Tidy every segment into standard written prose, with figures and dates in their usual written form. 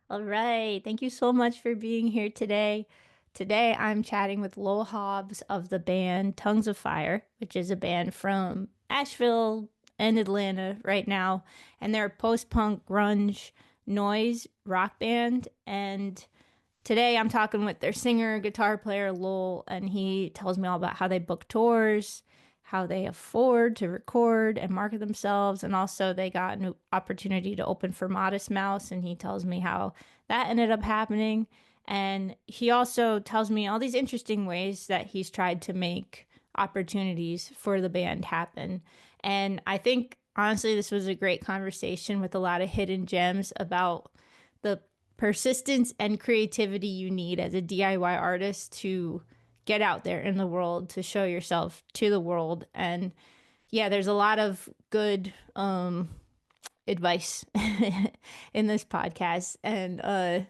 All right. Thank you so much for being here today. Today I'm chatting with Lowell Hobbs of the band Tongues of Fire, which is a band from Asheville and Atlanta right now. And they're a post-punk grunge noise rock band. And today I'm talking with their singer, guitar player Lowell, and he tells me all about how they book tours, how they afford to record and market themselves, and also they got an opportunity to open for Modest Mouse, and he tells me how that ended up happening. And he also tells me all these interesting ways that he's tried to make opportunities for the band happen. And I think honestly, this was a great conversation with a lot of hidden gems about the persistence and creativity you need as a DIY artist to get out there in the world, to show yourself to the world. And yeah, there's a lot of good advice in this podcast. And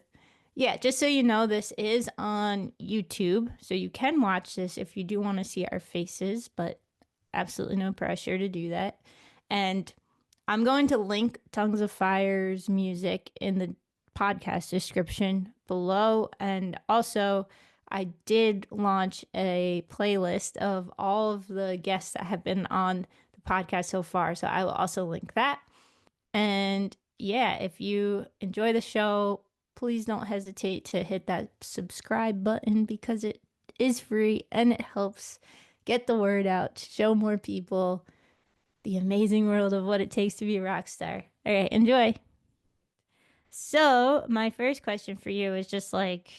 yeah, just so you know, this is on YouTube. So you can watch this if you do want to see our faces, but absolutely no pressure to do that. And I'm going to link Tongues of Fire's music in the podcast description below. And also, I did launch a playlist of all of the guests that have been on the podcast so far. So I will also link that. And yeah, if you enjoy the show, please don't hesitate to hit that subscribe button because it is free and it helps get the word out, show more people the amazing world of what it takes to be a rock star. All right, enjoy. So, my first question for you is just like,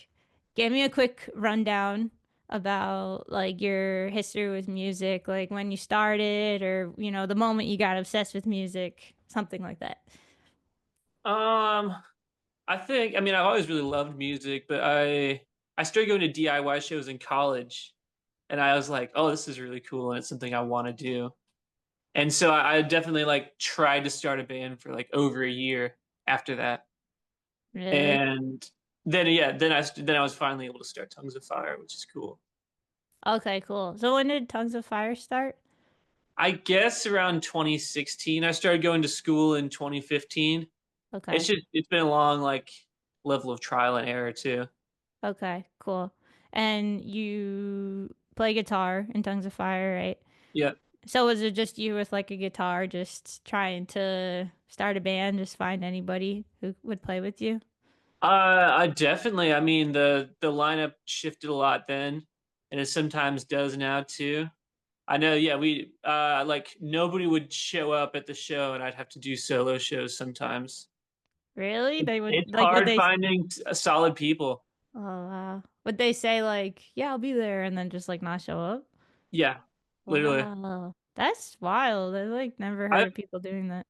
give me a quick rundown about like your history with music, like when you started or, the moment you got obsessed with music, something like that. Um, I've always really loved music, but I started going to DIY shows in college, and I was like, oh, this is really cool, and it's something I want to do. And so I definitely like tried to start a band for like over a year after that, Really? and then I was finally able to start Tongues of Fire, which is cool. Okay, cool. So, when did Tongues of Fire start? I guess around 2016, I started going to school in 2015. Okay. It's been a long like level of trial and error too. Okay, cool. And you play guitar in Tongues of Fire, right? Yeah. So was it just you with like a guitar, just trying to start a band, just find anybody who would play with you? I definitely. I mean, the lineup shifted a lot then, and it sometimes does now too. I know. Yeah, we like nobody would show up at the show, and I'd have to do solo shows sometimes. Really? They would It's like would hard they finding solid people. Oh wow. Would they say like, "Yeah, I'll be there," and then just like not show up? Yeah, literally. Wow. That's wild. I like never heard I've of people doing that.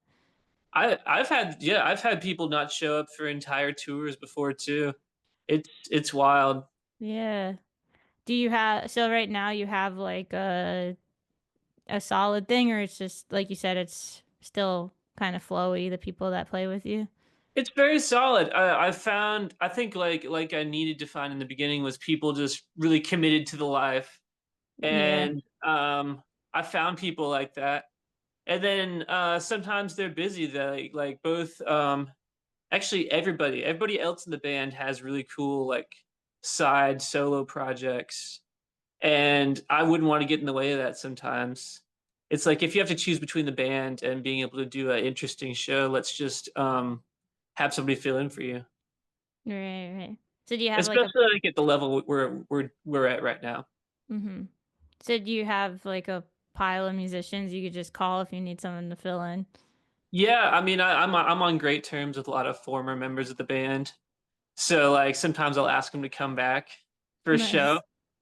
I've had people not show up for entire tours before too. It's wild. Yeah. Do you have so right now you have like a solid thing, or it's just like you said it's still kind of flowy, the people that play with you? It's very solid. I found I think like I needed to find in the beginning was people just really committed to the life, Yeah. and I found people like that. And then sometimes they're busy. They like both. Actually, everybody else in the band has really cool like side solo projects, and I wouldn't want to get in the way of that sometimes. It's like if you have to choose between the band and being able to do an interesting show, let's just have somebody fill in for you. Right, right. So do you have like a Especially like at the level we're at right now. mm-hmm. So do you have like a pile of musicians you could just call if you need someone to fill in? Yeah, I mean, I'm on great terms with a lot of former members of the band. So like sometimes I'll ask them to come back for a show, Nice.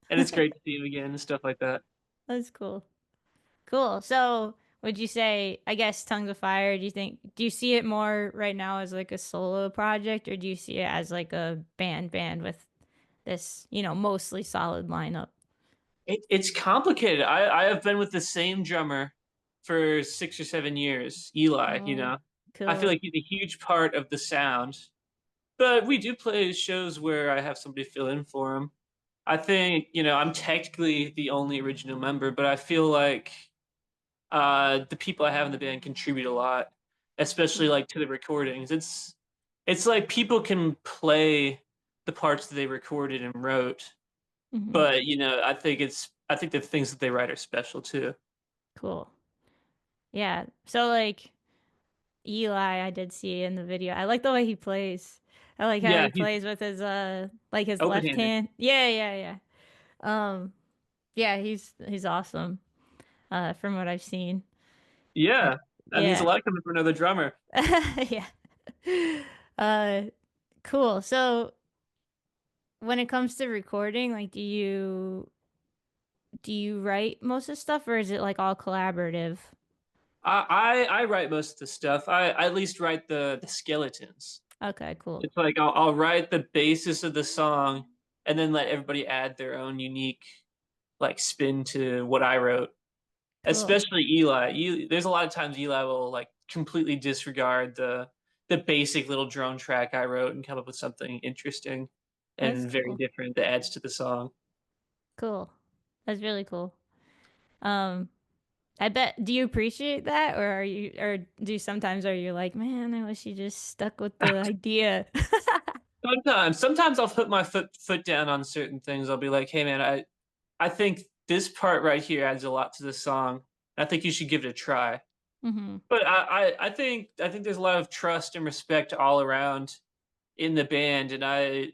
and it's great to see them again and stuff like that. That's cool. Cool. So would you say, I guess Tongues of Fire, do you see it more right now as like a solo project or do you see it as like a band with this, mostly solid lineup? It's complicated. I have been with the same drummer for 6 or 7 years, Eli. Oh, I feel cool. like he's a huge part of the sound. But we do play shows where I have somebody fill in for him. I think, I'm technically the only original member, but I feel like the people I have in the band contribute a lot, especially like to the recordings. it's like people can play the parts that they recorded and wrote, Hmm. but I think the things that they write are special too. Cool. Yeah. So like Eli, I did see in the video. I like the way he plays. I like how Yeah, he he's plays with his like his left open-handed. hand. Yeah, yeah, yeah. Um yeah, he's awesome from what I've seen. Yeah, that means a Yeah. lot coming from another drummer. Yeah. Uh cool. So when it comes to recording, like do you write most of the stuff or is it like all collaborative? I write most of the stuff. I at least write the skeletons. Okay, cool. It's like I'll write the basis of the song and then let everybody add their own unique like spin to what I wrote. Cool. Especially Eli. There's a lot of times Eli will like completely disregard the basic little drone track I wrote and come up with something interesting That's and very cool. different that adds to the song. Cool. That's really cool. Um I bet, do you appreciate that or do sometimes are you like, man, I wish you just stuck with the idea? Sometimes I'll put my foot down on certain things. I'll be like, "Hey man, I think this part right here adds a lot to the song. I think you should give it a try." Hmm. But I think there's a lot of trust and respect all around in the band, and I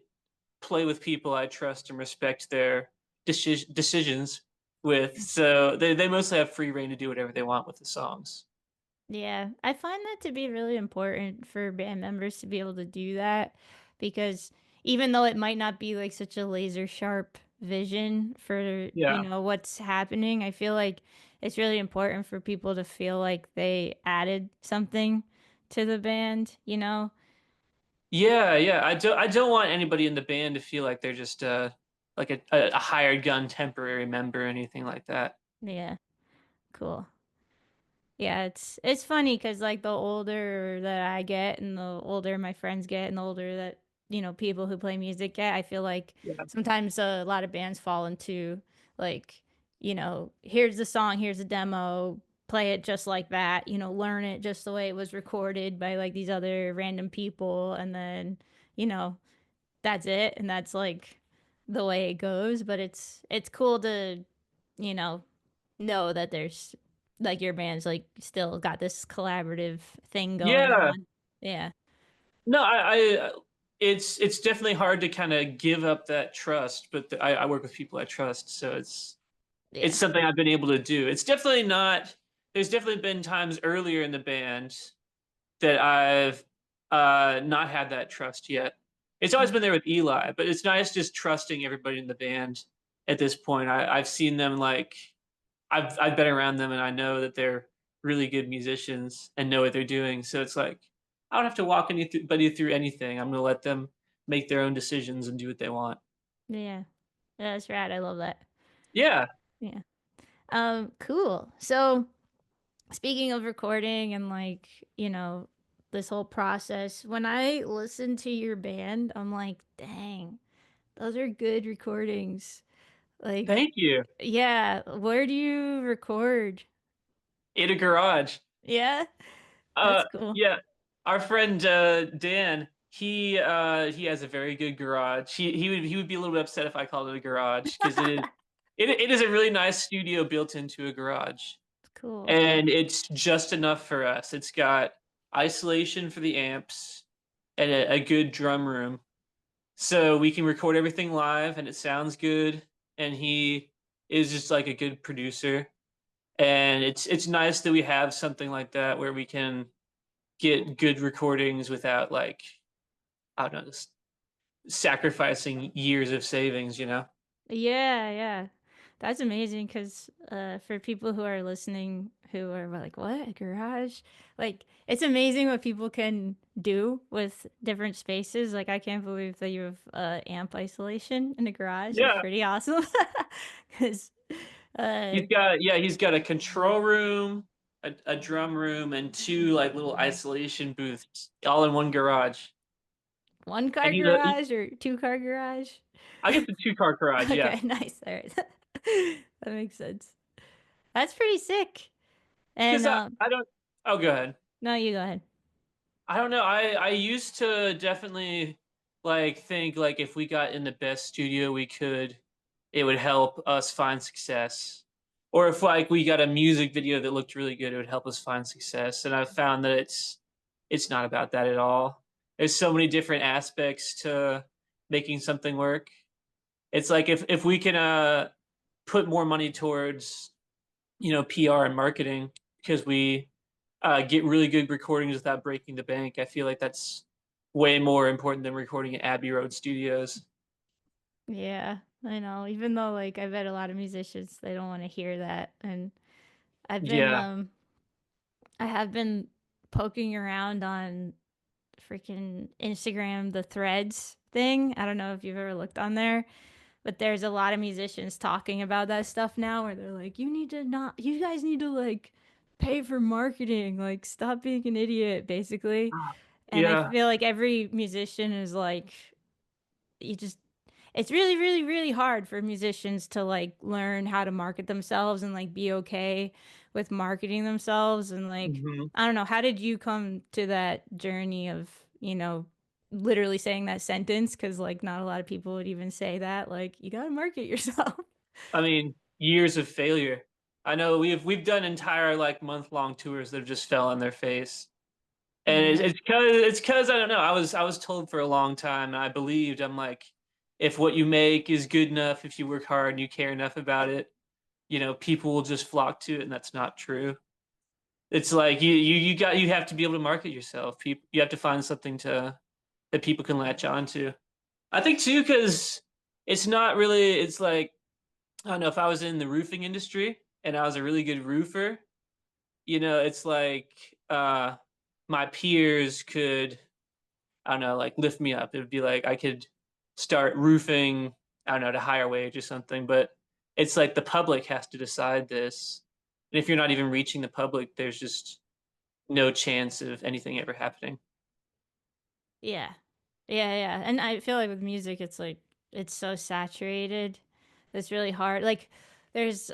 play with people I trust and respect their decisions with. So they mostly have free reign to do whatever they want with the songs. Yeah, I find that to be really important for band members to be able to do that because even though it might not be like such a laser sharp vision for, Yeah. what's happening, I feel like it's really important for people to feel like they added something to the band. Yeah, yeah. I don't want anybody in the band to feel like they're just like a hired gun temporary member or anything like that. Yeah, cool. Yeah, it's funny because like the older that I get and the older my friends get and the older that, people who play music get, I feel like Yeah. sometimes a lot of bands fall into like, here's the song, here's a demo, play it just like that, learn it just the way it was recorded by like these other random people and then, you know, that's it and that's like the way it goes, but it's cool to, you know that there's like your band's like still got this collaborative thing going Yeah. on. Yeah. No, it's definitely hard to kind of give up that trust, but I work with people I trust, so it's Yeah. something I've been able to do. It's definitely not. There's definitely been times earlier in the band that I've not had that trust yet. It's always been there with Eli, but it's nice just trusting everybody in the band at this point. I've seen them like I've been around them and I know that they're really good musicians and know what they're doing. So it's like I don't have to walk anybody through anything. I'm gonna let them make their own decisions and do what they want. Yeah. That's rad. I love that. Yeah. Yeah. Cool. So speaking of recording and like, this whole process, when I listen to your band, I'm like, dang, those are good recordings. Like, Thank you. yeah, where do you record? In a garage. Yeah, that's cool. Yeah. Our friend Dan, he has a very good garage. He would be a little bit upset if I called it a garage because it is a really nice studio built into a garage. Cool. And it's just enough for us. It's got isolation for the amps and a good drum room. So we can record everything live and it sounds good. And he is just like a good producer. And it's nice that we have something like that where we can get good recordings without like I don't know, sacrificing years of savings, you know? Yeah, yeah. That's amazing because for people who are listening who are like, what, a garage? Like, it's amazing what people can do with different spaces. Like, I can't believe that you have amp isolation in the garage. It's Yeah. pretty awesome. Because, uh, He's got a control room, a drum room, and two like little isolation booths all in one garage. one car And he's a garage or two car garage? I guess the two-car garage, yeah. Okay, nice. All right. That makes sense. That's pretty sick. And Because I don't. Oh, go ahead. no, you go ahead. I don't know. I used to definitely like think like if we got in the best studio we could, it would help us find success. Or if like we got a music video that looked really good, it would help us find success. And I've found that it's not about that at all. There's so many different aspects to making something work. It's like if we can put more money towards, PR and marketing because we get really good recordings without breaking the bank. I feel like that's way more important than recording at Abbey Road Studios. Yeah, I know. Even though like I bet a lot of musicians they don't want to hear that. And I've been Yeah. I have been poking around on freaking Instagram, the threads thing. I don't know if you've ever looked on there, but there's a lot of musicians talking about that stuff now where they're like, you guys need to like pay for marketing, like stop being an idiot, basically. And I Yeah. feel like every musician is like, you just it's really really really hard for musicians to like learn how to market themselves and like be okay with marketing themselves and like hmm I don't know, how did you come to that journey of, literally saying that sentence, because like not a lot of people would even say that, like you got to market yourself. I mean, years of failure. I know we've done entire like month-long tours that have just fell on their face. And Yeah. it's because I don't know. I was told for a long time, and I believed. I'm like, if what you make is good enough, if you work hard and you care enough about it, people will just flock to it, and that's not true. It's like you have to be able to market yourself. People you have to find something to that people can latch on to. I think too because it's not really. It's like I don't know if I was in the roofing industry and I was a really good roofer. It's like my peers could I don't know like lift me up. It would be like I could start roofing. I don't know, at a higher wage or something. But it's like the public has to decide this. And if you're not even reaching the public, there's just no chance of anything ever happening. Yeah. Yeah, yeah. And I feel like with music, it's like it's so saturated. It's really hard. Like there's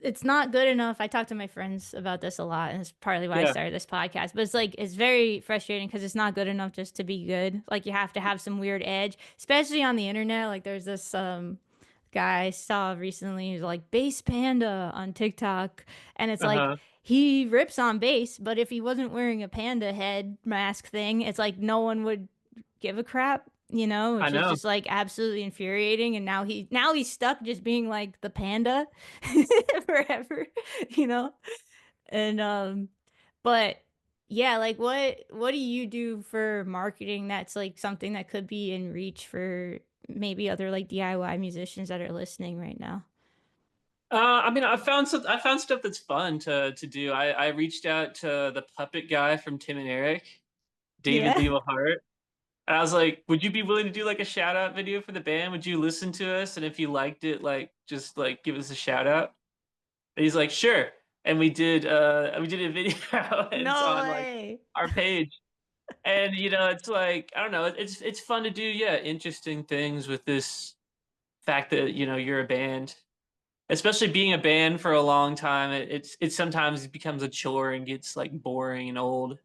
it's not good enough. I talk to my friends about this a lot, and it's partly why I Yeah. started this podcast. But it's like it's very frustrating because it's not good enough just to be good. Like you have to have some weird edge, especially on the internet. Like there's this guy I saw recently who's like Bass Panda on TikTok, and it's like Uh-huh. he rips on bass, but if he wasn't wearing a panda head mask thing, it's like no one would give a crap, I which is know. just like absolutely infuriating. And now he's stuck just being like the panda forever, you know? And but yeah, like what do you do for marketing that's like something that could be in reach for maybe other like DIY musicians that are listening right now? I mean, I found stuff that's fun to do. I reached out to the puppet guy from Tim and Eric, David Yeah. Leva Hart, and I was like, "Would you be willing to do like a shout out video for the band? Would you listen to us? And if you liked it, like just like give us a shout out." And he's like, "Sure." And we did a video, and it's No on like way. our page. And it's like I don't know, it's fun to do, yeah, interesting things with this fact that you're a band. Especially being a band for a long time, it sometimes becomes a chore and gets like boring and old.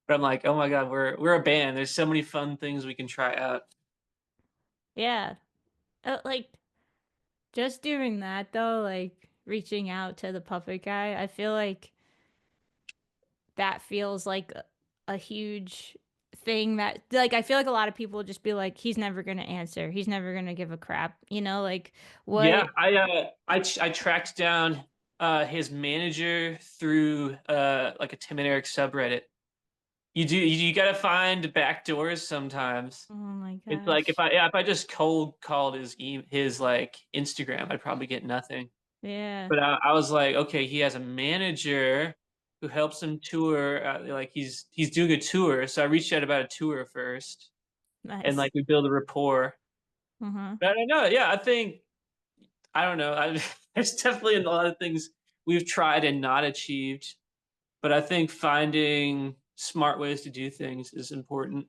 But I'm like, oh my god, we're a band. There's so many fun things we can try out. Yeah. Like just doing that though, like reaching out to the puppet guy, I feel like that feels like a huge thing that like I feel like a lot of people would just be like he's never going to answer. He's never going to give a crap. Like Yeah, what I tracked down his manager through like a Tim and Eric subreddit. You got to find back doors sometimes. Oh my It's like gosh. if I just cold called his like Instagram, I'd probably get nothing. Yeah. But I was like, okay, he has a manager who helps him tour. Like he's doing a tour, so I reached out about a tour first, and Nice. like we build a rapport. Uh-huh. But I don't know. Yeah, I don't know. There's definitely a lot of things we've tried and not achieved, but I think finding smart ways to do things is important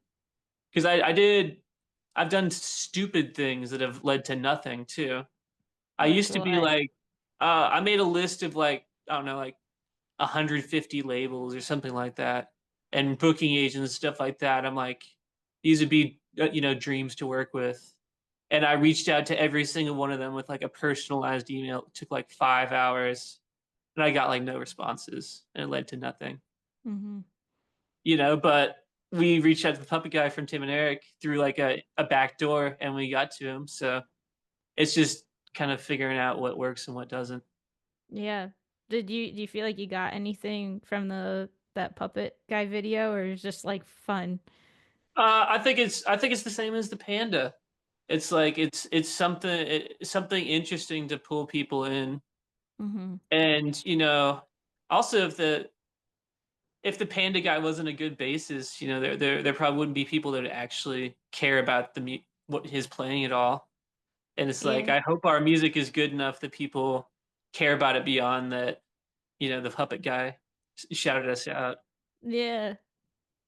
because I've done stupid things that have led to nothing too. I Like used to be what? like, I made a list of like I don't know, like 150 labels or something like that. and booking agents and stuff like that. I'm like, these would be dreams to work with. And I reached out to every single one of them with like a personalized email. It took like 5 hours, and I got like no responses, and it led to nothing. Hmm. But we reached out to the puppet guy from Tim and Eric through like a back door, and we got to him. So it's just kind of figuring out what works and what doesn't. Yeah. Do you feel like you got anything from the that puppet guy video, or is just like fun? I think it's the same as the panda. It's like it's something interesting to pull people in, Hmm. and also if the panda guy wasn't a good bassist, there probably wouldn't be people that would actually care about what his playing at all. And it's like Yeah. I hope our music is good enough that people care about it beyond that. The puppet guy shouted us out. Yeah.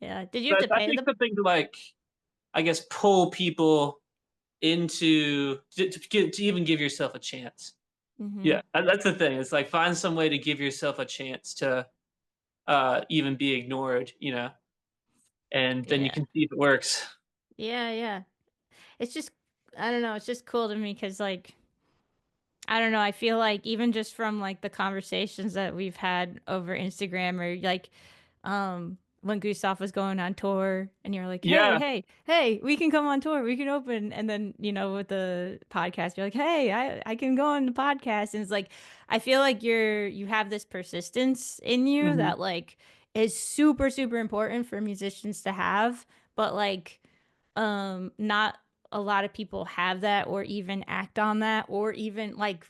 Yeah. Did you have But to I pay think the? something to like, I guess, pull people into to even give yourself a chance. Hmm. Yeah, that's the thing. It's like find some way to give yourself a chance to even be ignored, and then you Yeah. can see if it works. Yeah. Yeah. It's just, I don't know. It's just cool to me because like I don't know. I feel like even just from like the conversations that we've had over Instagram or like when Gustav was going on tour and you're like, "Hey, Yeah. hey, hey, we can come on tour. We can open." And then, with the podcast, you're like, "Hey, I can go on the podcast." And it's like I feel like you have this persistence in you Hmm. that like is super super important for musicians to have, but like not a lot of people have that or even act on that or even like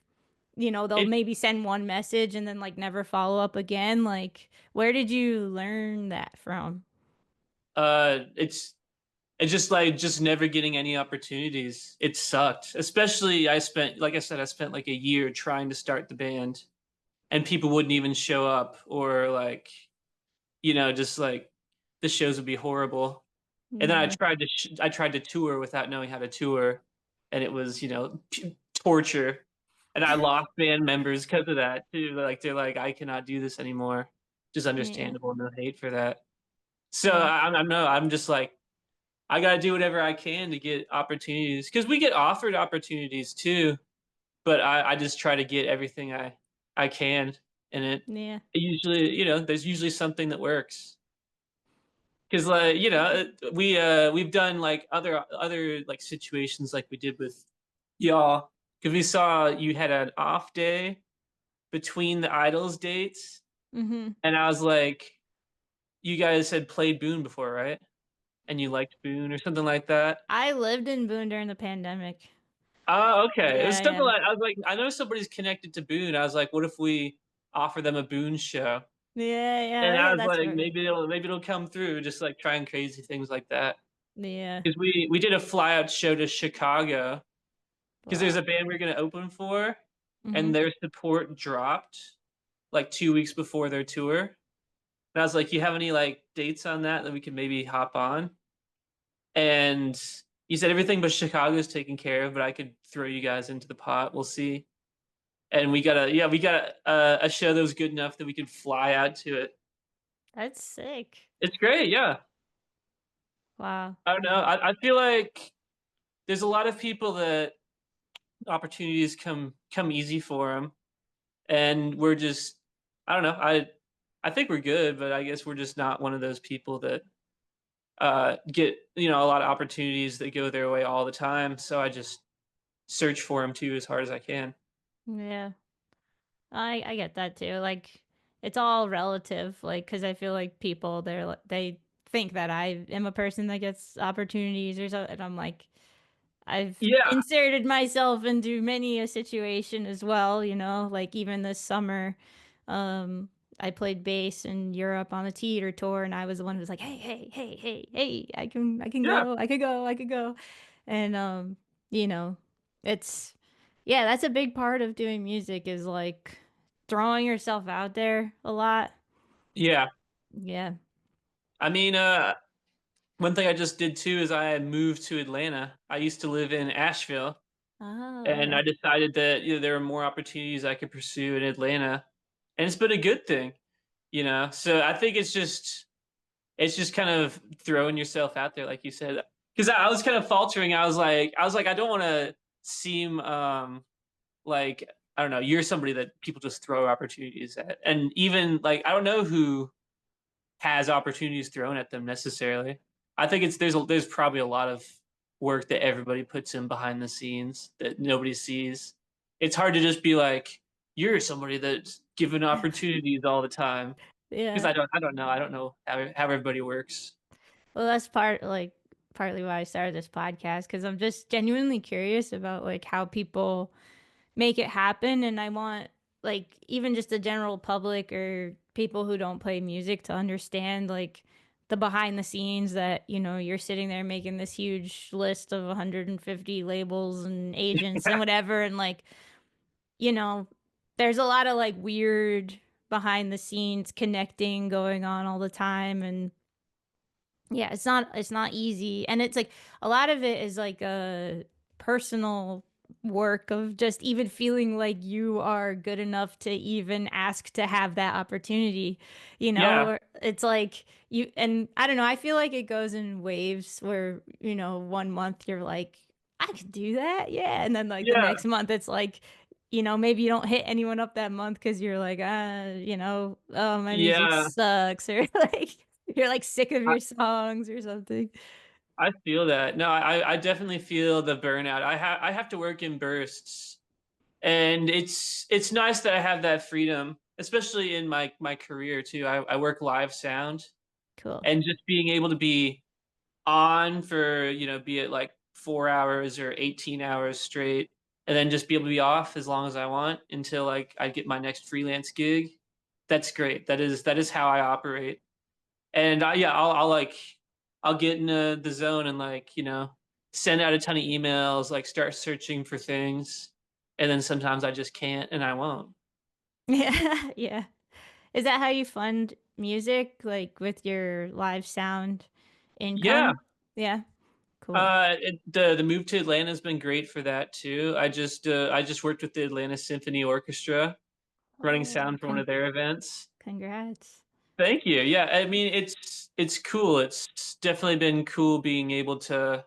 they'll It maybe send one message and then like never follow up again. Like where did you learn that from? it's just never getting any opportunities. It sucked. Especially like I said, I spent like a year trying to start the band, and people wouldn't even show up, or like, just like the shows would be horrible. And then Yeah. I tried to tour without knowing how to tour, and it was torture. And I lost band members because of that too. They're like, I cannot do this anymore. Just Yeah. understandable, no hate for that. So Yeah. I'm no, I'm just like I got to do whatever I can to get opportunities, because we get offered opportunities too. But I just try to get everything I can, and Yeah. it usually there's usually something that works. Because like we've done like other like situations like we did with y'all, because we saw you had an off day between the idols dates, Hmm. and I was like, you guys had played Boone before, right? And you liked Boone or something like that. I lived in Boone during the pandemic. Oh, okay. It was Yeah, something yeah. like, I was like, I know somebody's connected to Boone. I was like, what if we offer them a Boone show? Yeah, And yeah, I yeah, was that's like, right. maybe it'll come through, just like trying crazy things like that. Yeah. Because we did a fly out show to Chicago, because there's Wow. a band we're gonna open for, Hmm. and their support dropped like 2 weeks before their tour. And I was like, you have any like dates on that we could maybe hop on? And you said everything but Chicago's taken care of, but I could throw you guys into the pot. We'll see. And we got a show that was good enough that we could fly out to it. That's sick. It's great, yeah. Wow. I don't know. I feel like there's a lot of people that opportunities come easy for them, and we're just I don't know. I think we're good, but I guess we're just not one of those people that get a lot of opportunities that go their way all the time. So I just search for them too as hard as I can. Yeah. I get that too. Like it's all relative. Like because I feel like people they think that I am a person that gets opportunities or something, and I'm like I've Yeah, inserted myself into many a situation as well. Like even this summer, um, I played bass in Europe on a theater tour, and I was the one who was like, "Hey, hey, hey, hey, hey, I can yeah, go, I could go, I could go," and you know, it's yeah, that's a big part of doing music is like throwing yourself out there a lot. yeah. Yeah. I mean, one thing I just did too is I moved to Atlanta. I used to live in Asheville, Oh, and okay. I decided that there were more opportunities I could pursue in Atlanta, and it's been a good thing. So I think it's just kind of throwing yourself out there, like you said. Because I was kind of faltering. I was like, I don't want to seem like I don't know. You're somebody that people just throw opportunities at, and even like I don't know who has opportunities thrown at them necessarily. I think there's probably a lot of work that everybody puts in behind the scenes that nobody sees. It's hard to just be like you're somebody that's given opportunities all the time because Yeah. I don't know how everybody works. Well, that's partly why I started this podcast because I'm just genuinely curious about like how people make it happen, and I want like even just the general public or people who don't play music to understand like the behind the scenes that, you're sitting there making this huge list of 150 labels and agents and whatever, and like, you know, there's a lot of like weird behind the scenes connecting going on all the time, and yeah, it's not easy. And it's like a lot of it is like a personal work of just even feeling like you are good enough to even ask to have that opportunity, Yeah, Or it's like you, and I don't know, I feel like it goes in waves where, one month you're like, I could do that. Yeah. And then like the yeah, next month it's like, maybe you don't hit anyone up that month because you're like, oh, my music yeah. sucks, or like you're like sick of I, your songs or something. I feel that. No, I definitely feel the burnout. I have to work in bursts, and it's nice that I have that freedom, especially in my career too. I work live sound, Cool. and just being able to be on for be it like 4 hours or 18 hours straight, and then just be able to be off as long as I want until like I get my next freelance gig. That's great. That is how I operate. And yeah, I'll get in the zone and like send out a ton of emails, like start searching for things, and then sometimes I just can't and I won't. Yeah, yeah. Is that how you fund music, like with your live sound Yeah, income? Yeah, cool. the move to Atlanta has been great for that too. I just worked with the Atlanta Symphony Orchestra running Oh, sound for one of their events. congrats. Thank you. Yeah, I mean it's cool. It's definitely been cool being able to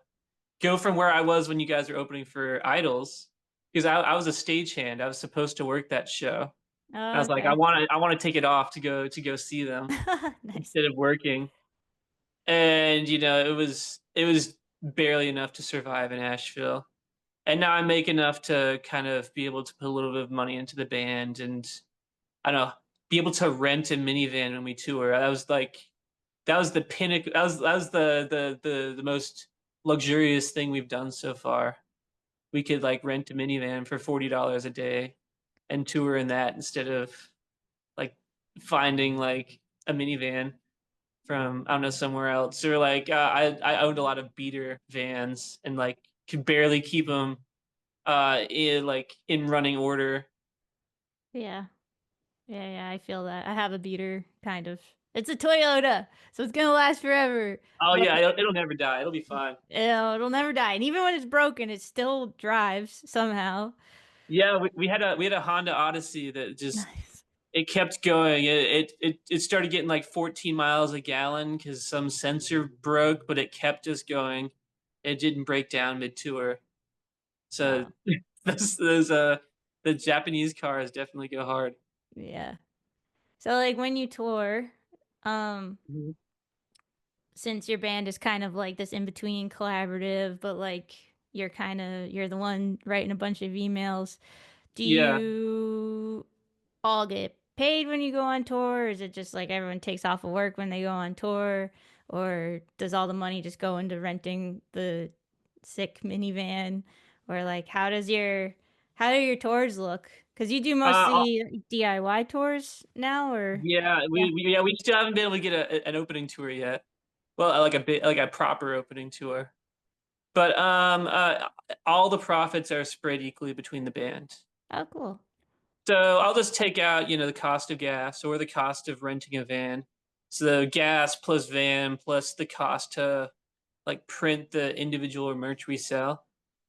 go from where I was when you guys were opening for Idols, because I was a stagehand. I was supposed to work that show. I Oh, was like, I okay. want to I want to take it off to go see them Nice. instead of working. And it was barely enough to survive in Asheville. And now I make enough to kind of be able to put a little bit of money into the band, and I don't know, be able to rent a minivan when we tour. That was the pinnacle. That was the most luxurious thing we've done so far. We could like rent a minivan for $40 a day and tour in that instead of like finding like a minivan from I don't know somewhere else. Or like I owned a lot of beater vans and like could barely keep them in running order. Yeah. Yeah, yeah, I feel that. I have a beater, kind of. It's a Toyota, so it's gonna last forever. Oh But yeah, it'll never die. It'll be fine. it'll never die. And even when it's broken, it still drives somehow. Yeah, we had a Honda Odyssey that just Nice. it kept going. It started getting like 14 miles a gallon because some sensor broke, but it kept just going. It didn't break down mid tour. So Wow. those the Japanese cars definitely go hard. Yeah. So like when you tour, um, Mhm. since your band is kind of like this in between collaborative, but like you're the one writing a bunch of emails. Do Yeah. you all get paid when you go on tour? Or is it just like everyone takes off of work when they go on tour? Or does all the money just go into renting the sick minivan? Or like how do your tours look? Because you do Uh, mostly DIY tours now, or yeah, yeah. we still haven't been able to get an opening tour yet. Well, like a proper opening tour. But all the profits are spread equally between the band. Oh, cool. So I'll just take out, the cost of gas or the cost of renting a van. So gas plus van plus the cost to like print the individual merch we sell.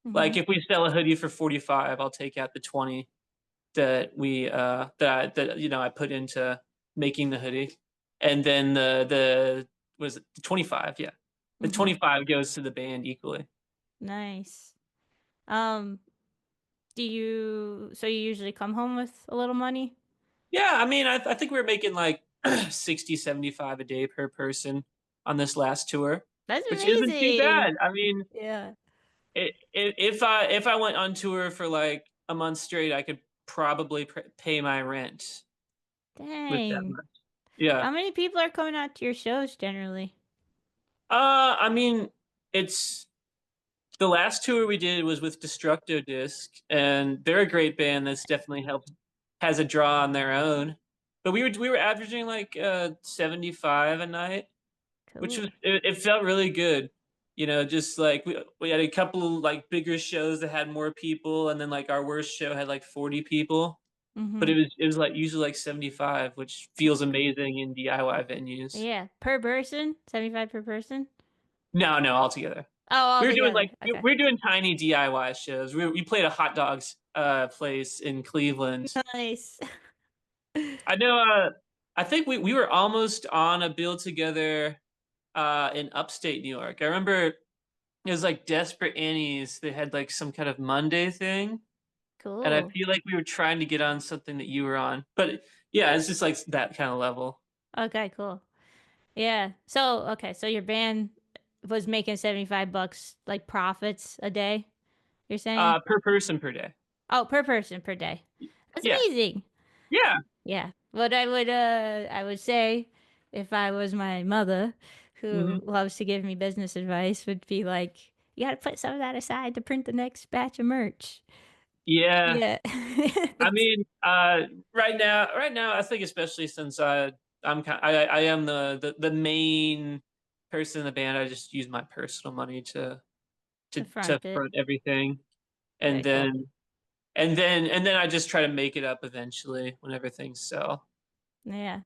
Mm-hmm. Like if we sell a hoodie for 45, I'll take out the 20 that we that I put into making the hoodie. And then was it 25? Yeah, the Mm-hmm. 25 goes to the band equally. Nice. Um, so you usually come home with a little money? Yeah, I mean, I think we were making like 60, 75 a day per person on this last tour, That's which isn't too amazing. bad. I mean, Yeah. if I went on tour for like a month straight, I could probably pay my rent with that Dang. much. Yeah. How many people are coming out to your shows generally? I mean, it's the last tour we did was with Destructo Disc, and they're a great band that's definitely helped has a draw on their own. But we were averaging like 75 a night, which was Cool. it felt really good. You know, just like we had a couple of like bigger shows that had more people, and then like our worst show had like 40 people. But Mm-hmm. it was like usually like 75, which feels amazing in DIY venues. Yeah. Per person? 75 per person? No, no, altogether. Oh, all together. Okay. We were doing tiny DIY shows. We played a hot dogs place in Cleveland. Nice. I know I think we were almost on a bill together in upstate New York. I remember it was like Desperate Annie's. They had like some kind of Monday thing, and I Cool. feel like we were trying to get on something that you were on. But yeah, it's just like that kind of level. Okay, cool. Yeah. So, okay, so your band was making 75 bucks like profits a day, you're saying? Per person per day. Oh, per person per day. That's Yeah. amazing. Yeah. Yeah. What I would say if I was my mother Hmm. who loves to give me business advice would be like, you got to put some of that aside to print the next batch of merch. Yeah. Yeah. I That's mean, right now, I think especially since I am the main person in the band. I just use my personal money to to front it. front everything, and Very cool. and then I just try to make it up eventually when everything's sell. Yeah.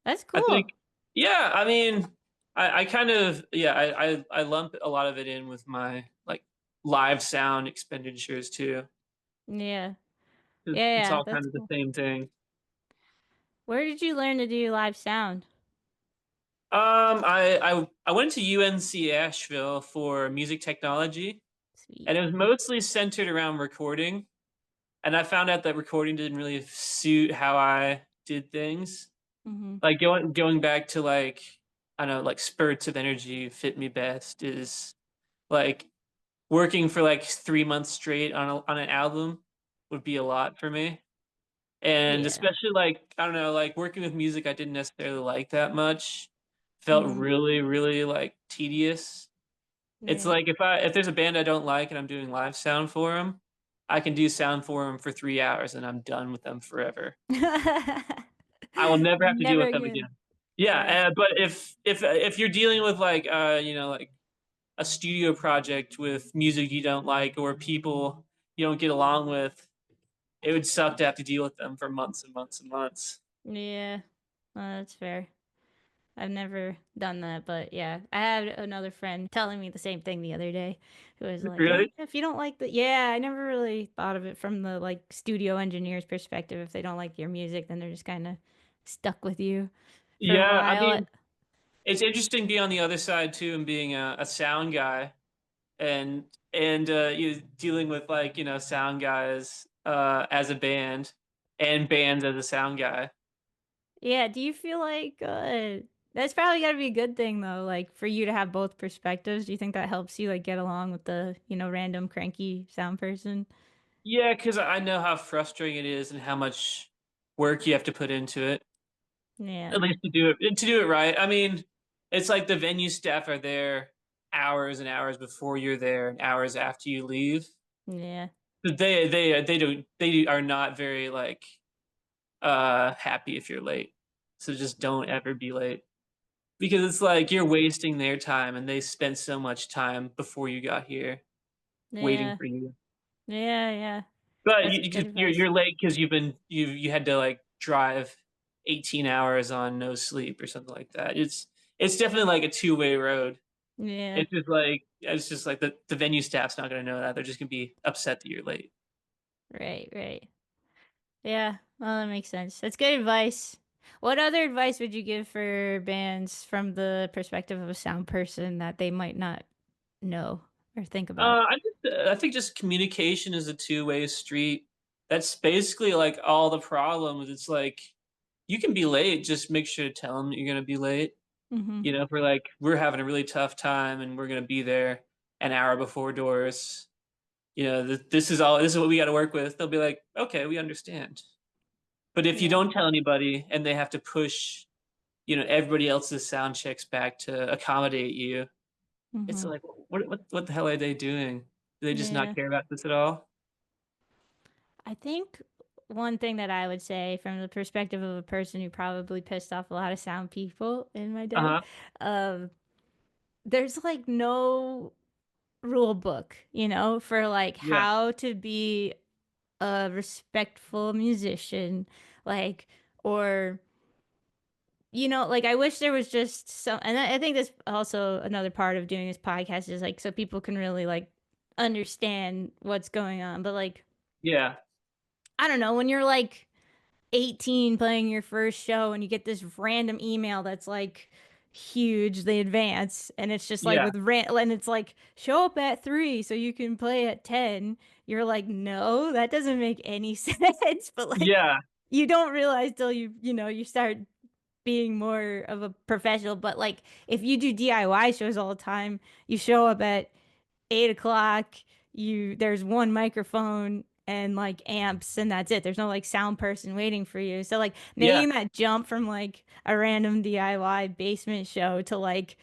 That's I think, cool. yeah. I mean, I kind of yeah. I lump a lot of it in with my like live sound expenditures too. Yeah. It's Yeah, yeah, all kind that's of the cool. same thing. Where did you learn to do live sound? I went to UNC Asheville for music technology, Sweet. and it was mostly centered around recording. And I found out that recording didn't really suit how I did things. Mm-hmm. Like going back to like I don't know, like spurts of energy fit me best is like working for like 3 months straight on an album would be a lot for me. And Yeah. especially like I don't know, like working with music I didn't necessarily like that much felt Mm-hmm. really like tedious. It's Yeah. like if there's a band I don't like and I'm doing live sound for them, I can do sound for them for 3 hours and I'm done with them forever. I will never have to deal Never with them again. again. Yeah, Yeah. but if you're dealing with like you know like a studio project with music you don't like or people you don't get along with, it would suck to have to deal with them for months and months and months. Yeah. That's fair. I've never done that, but yeah, I had another friend telling me the same thing the other day, who was like, "Yeah, Really? if you don't like the, yeah, I never really thought of it from the like studio engineer's perspective. If they don't like your music, then they're just kind of stuck with you for a Yeah, I while." mean, it's interesting being on the other side too and being a sound guy and you dealing with like you know sound guys as a band and bands as a sound guy. Yeah, do you feel like that's probably got to be a good thing though, like for you to have both perspectives? Do you think that helps you like get along with the, random cranky sound person? Yeah, because I know how frustrating it is and how much work you have to put into it. Yeah. At least to do it right. I mean, it's like the venue staff are there hours and hours before you're there and hours after you leave. Yeah. They are not very like happy if you're late. So just don't ever be late. Because it's like you're wasting their time and they spent so much time before you got here waiting Yeah. for you. Yeah, yeah. But That's good advice. you're late because you had to like drive 18 hours on no sleep or something like that. It's definitely like a two-way road. Yeah. It's just like the venue staff's not gonna know that. They're just gonna be upset that you're late. Right, right. Yeah. Well, that makes sense. That's good advice. What other advice would you give for bands from the perspective of a sound person that they might not know or think about? I think just communication is a two-way street. That's basically like all the problems. It's like you can be late, just make sure to tell them you're gonna be late. Hmm. You know, if we're like we're having a really tough time and we're gonna be there an hour before doors, you know, this is what we got to work with. They'll be like, okay, we understand. But if you Yeah. don't tell anybody and they have to push, you know, everybody else's sound checks back to accommodate you, it's Hmm. like, what the hell are they doing? Do they just not Yeah. care about this at all? I think one thing that I would say from the perspective of a person who probably pissed off a lot of sound people in my day, Uh-huh. um, there's like no rule book, for like Yeah. how to be a respectful musician, like, or, like I wish there was just some, and I think that's also another part of doing this podcast is like so people can really like understand what's going on. But like, Yeah. I don't know, when you're like 18 playing your first show and you get this random email that's like huge, the advance, and it's just like Yeah. with and it's like show up at 3 so you can play at 10. You're like, no, that doesn't make any sense. But like Yeah. you don't realize till you start being more of a professional. But like if you do DIY shows all the time, you show up at 8 o'clock, there's one microphone and like amps and that's it. There's no like sound person waiting for you. So like Yeah. making that jump from like a random DIY basement show to like,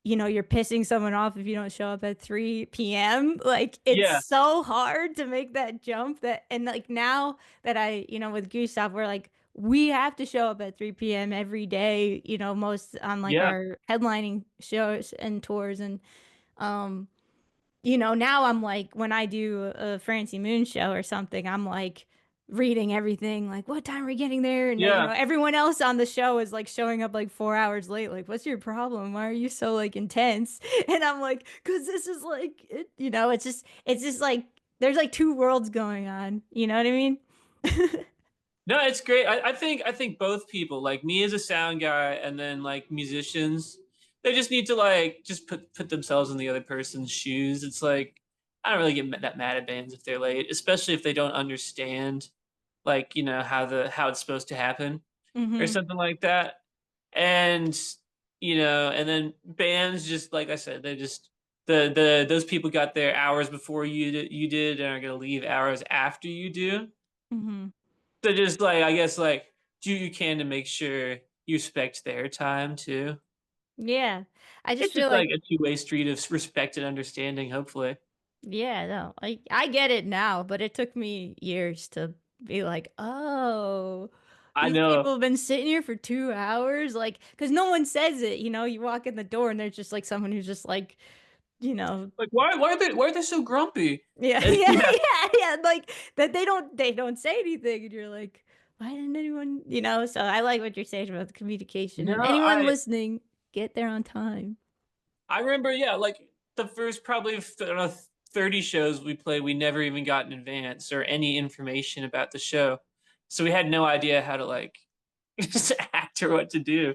you're pissing someone off if you don't show up at 3 p.m. Like it's Yeah. so hard to make that jump that and like now that with Gustav, we're like we have to show up at 3 p.m. every day, most on like Yeah. our headlining shows and tours and um now I'm like, when I do a Francie Moon show or something, I'm like reading everything, like, what time are we getting there? And, Yeah. everyone else on the show is like showing up like 4 hours late. Like, what's your problem? Why are you so like intense? And I'm like, because this is like, it's just like, there's like two worlds going on. You know what I mean? No, it's great. I think both people, like me as a sound guy and then like musicians, they just need to like just put themselves in the other person's shoes. It's like I don't really get that mad at bands if they're late, especially if they don't understand like, you know, how it's supposed to happen or Hmm. something like that. And you know, and then bands just like I said, they just the those people got there hours before you did and are gonna leave hours after you do. Hmm. So just like I guess like do you can to make sure you respect their time too. Yeah. I just It's feel just like like a two-way street of respect and understanding, hopefully. yeah, no, I get it now, but it took me years to be like, oh, I these know. people have been sitting here for 2 hours, like, because no one says it, you walk in the door and there's just like someone who's just like, you know, Like why are they so grumpy? yeah, And yeah, yeah. yeah, yeah, like that they don't say anything, and you're like, why didn't anyone, So I like what you're saying about the communication No, and anyone listening, get there on time. I remember, yeah, like the first probably I don't know, 30 shows we played, we never even got in advance or any information about the show. So we had no idea how to like just act or what to do.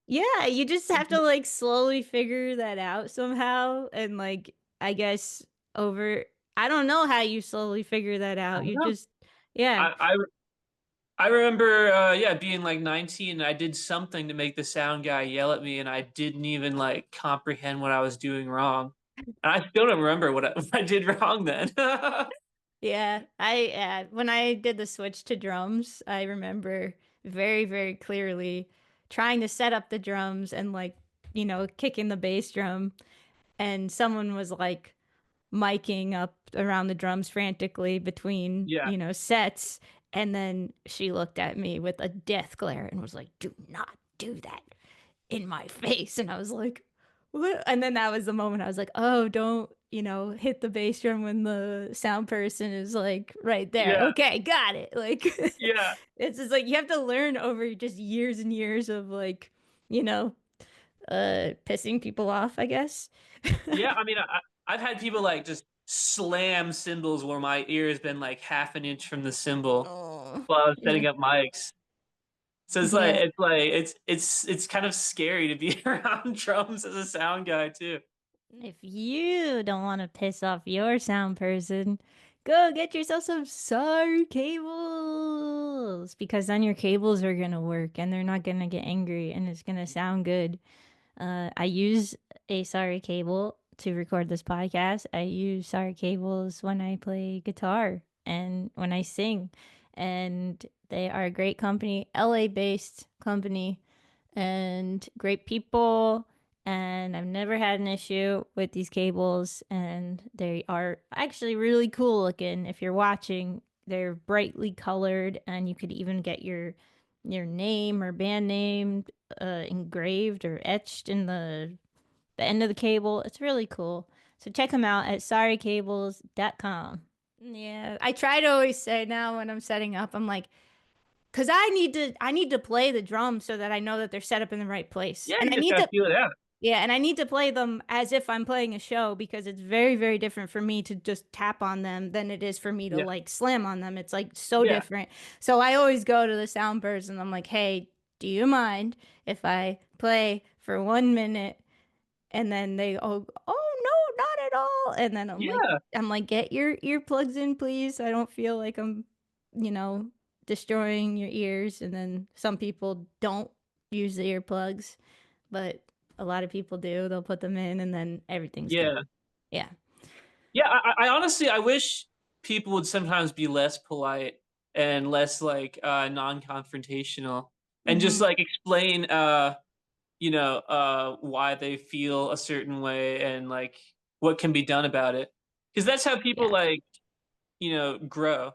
Yeah, you just have to like slowly figure that out somehow. And like, I guess over, I don't know how you slowly figure that I out. don't You know. just, yeah. I I, I remember yeah, being like 19 and I did something to make the sound guy yell at me and I didn't even like comprehend what I was doing wrong. And I still don't remember what I did wrong then. Yeah. When I did the switch to drums, I remember very, very clearly trying to set up the drums and like, kicking the bass drum. And someone was like, miking up around the drums frantically between, Yeah. sets. And then she looked at me with a death glare and was like, do not do that in my face. And I was like, what? And then that was the moment I was like, oh, don't, hit the bass drum when the sound person is like right there. Yeah. Okay, got it. Like, Yeah. it's just like you have to learn over just years and years of like, you know, pissing people off, I guess. Yeah, I mean, I've had people like just slam cymbals where my ear has been like half an inch from the cymbal Oh, while I was yeah. setting up mics. So Yeah. it's kind of scary to be around drums as a sound guy too. If you don't want to piss off your sound person, go get yourself some SAR cables because then your cables are gonna work and they're not gonna get angry and it's gonna sound good. I use a sorry cable to record this podcast. I use sorry cables when I play guitar and when I sing. And they are a great company, LA based company, and great people. And I've never had an issue with these cables. And they are actually really cool looking. If you're watching, they're brightly colored, and you could even get your name or band name engraved or etched in the end of the cable. It's really cool. So check them out at sorrycables.com. Yeah, I try to always say now when I'm setting up, I'm like, because I need to play the drums so that I know that they're set up in the right place, Yeah, and you I just need gotta to feel it out. yeah, and I need to play them as if I'm playing a show because it's very, very different for me to just tap on them than it is for me to Yeah, like slam on them. It's like so yeah, different. So I always go to the sound person. I'm like, hey, do you mind if I play for 1 minute? And then they oh no, not at all. And then yeah, I'm like, get your earplugs in, please. I don't feel like I'm, you know, destroying your ears. And then some people don't use the earplugs, but a lot of people do. They'll put them in and then everything's yeah. good. Yeah. Yeah, I honestly I wish people would sometimes be less polite and less like non-confrontational and just Mm-hmm. like explain why they feel a certain way and like what can be done about it. Because that's how people Yeah. like, grow.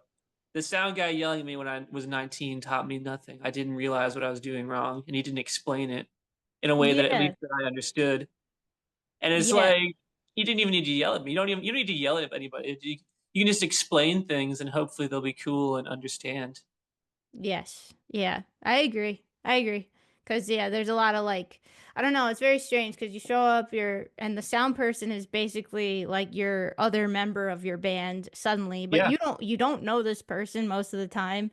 The sound guy yelling at me when I was 19 taught me nothing. I didn't realize what I was doing wrong and he didn't explain it in a way that at Yeah. least that I understood. And it's Yeah. like you didn't even need to yell at me. You don't need to yell at anybody. You can just explain things and hopefully they'll be cool and understand. Yes. Yeah. I agree. I agree. Cause yeah, there's a lot of like I don't know, it's very strange because you show up and the sound person is basically like your other member of your band suddenly, but Yeah, you don't know this person most of the time.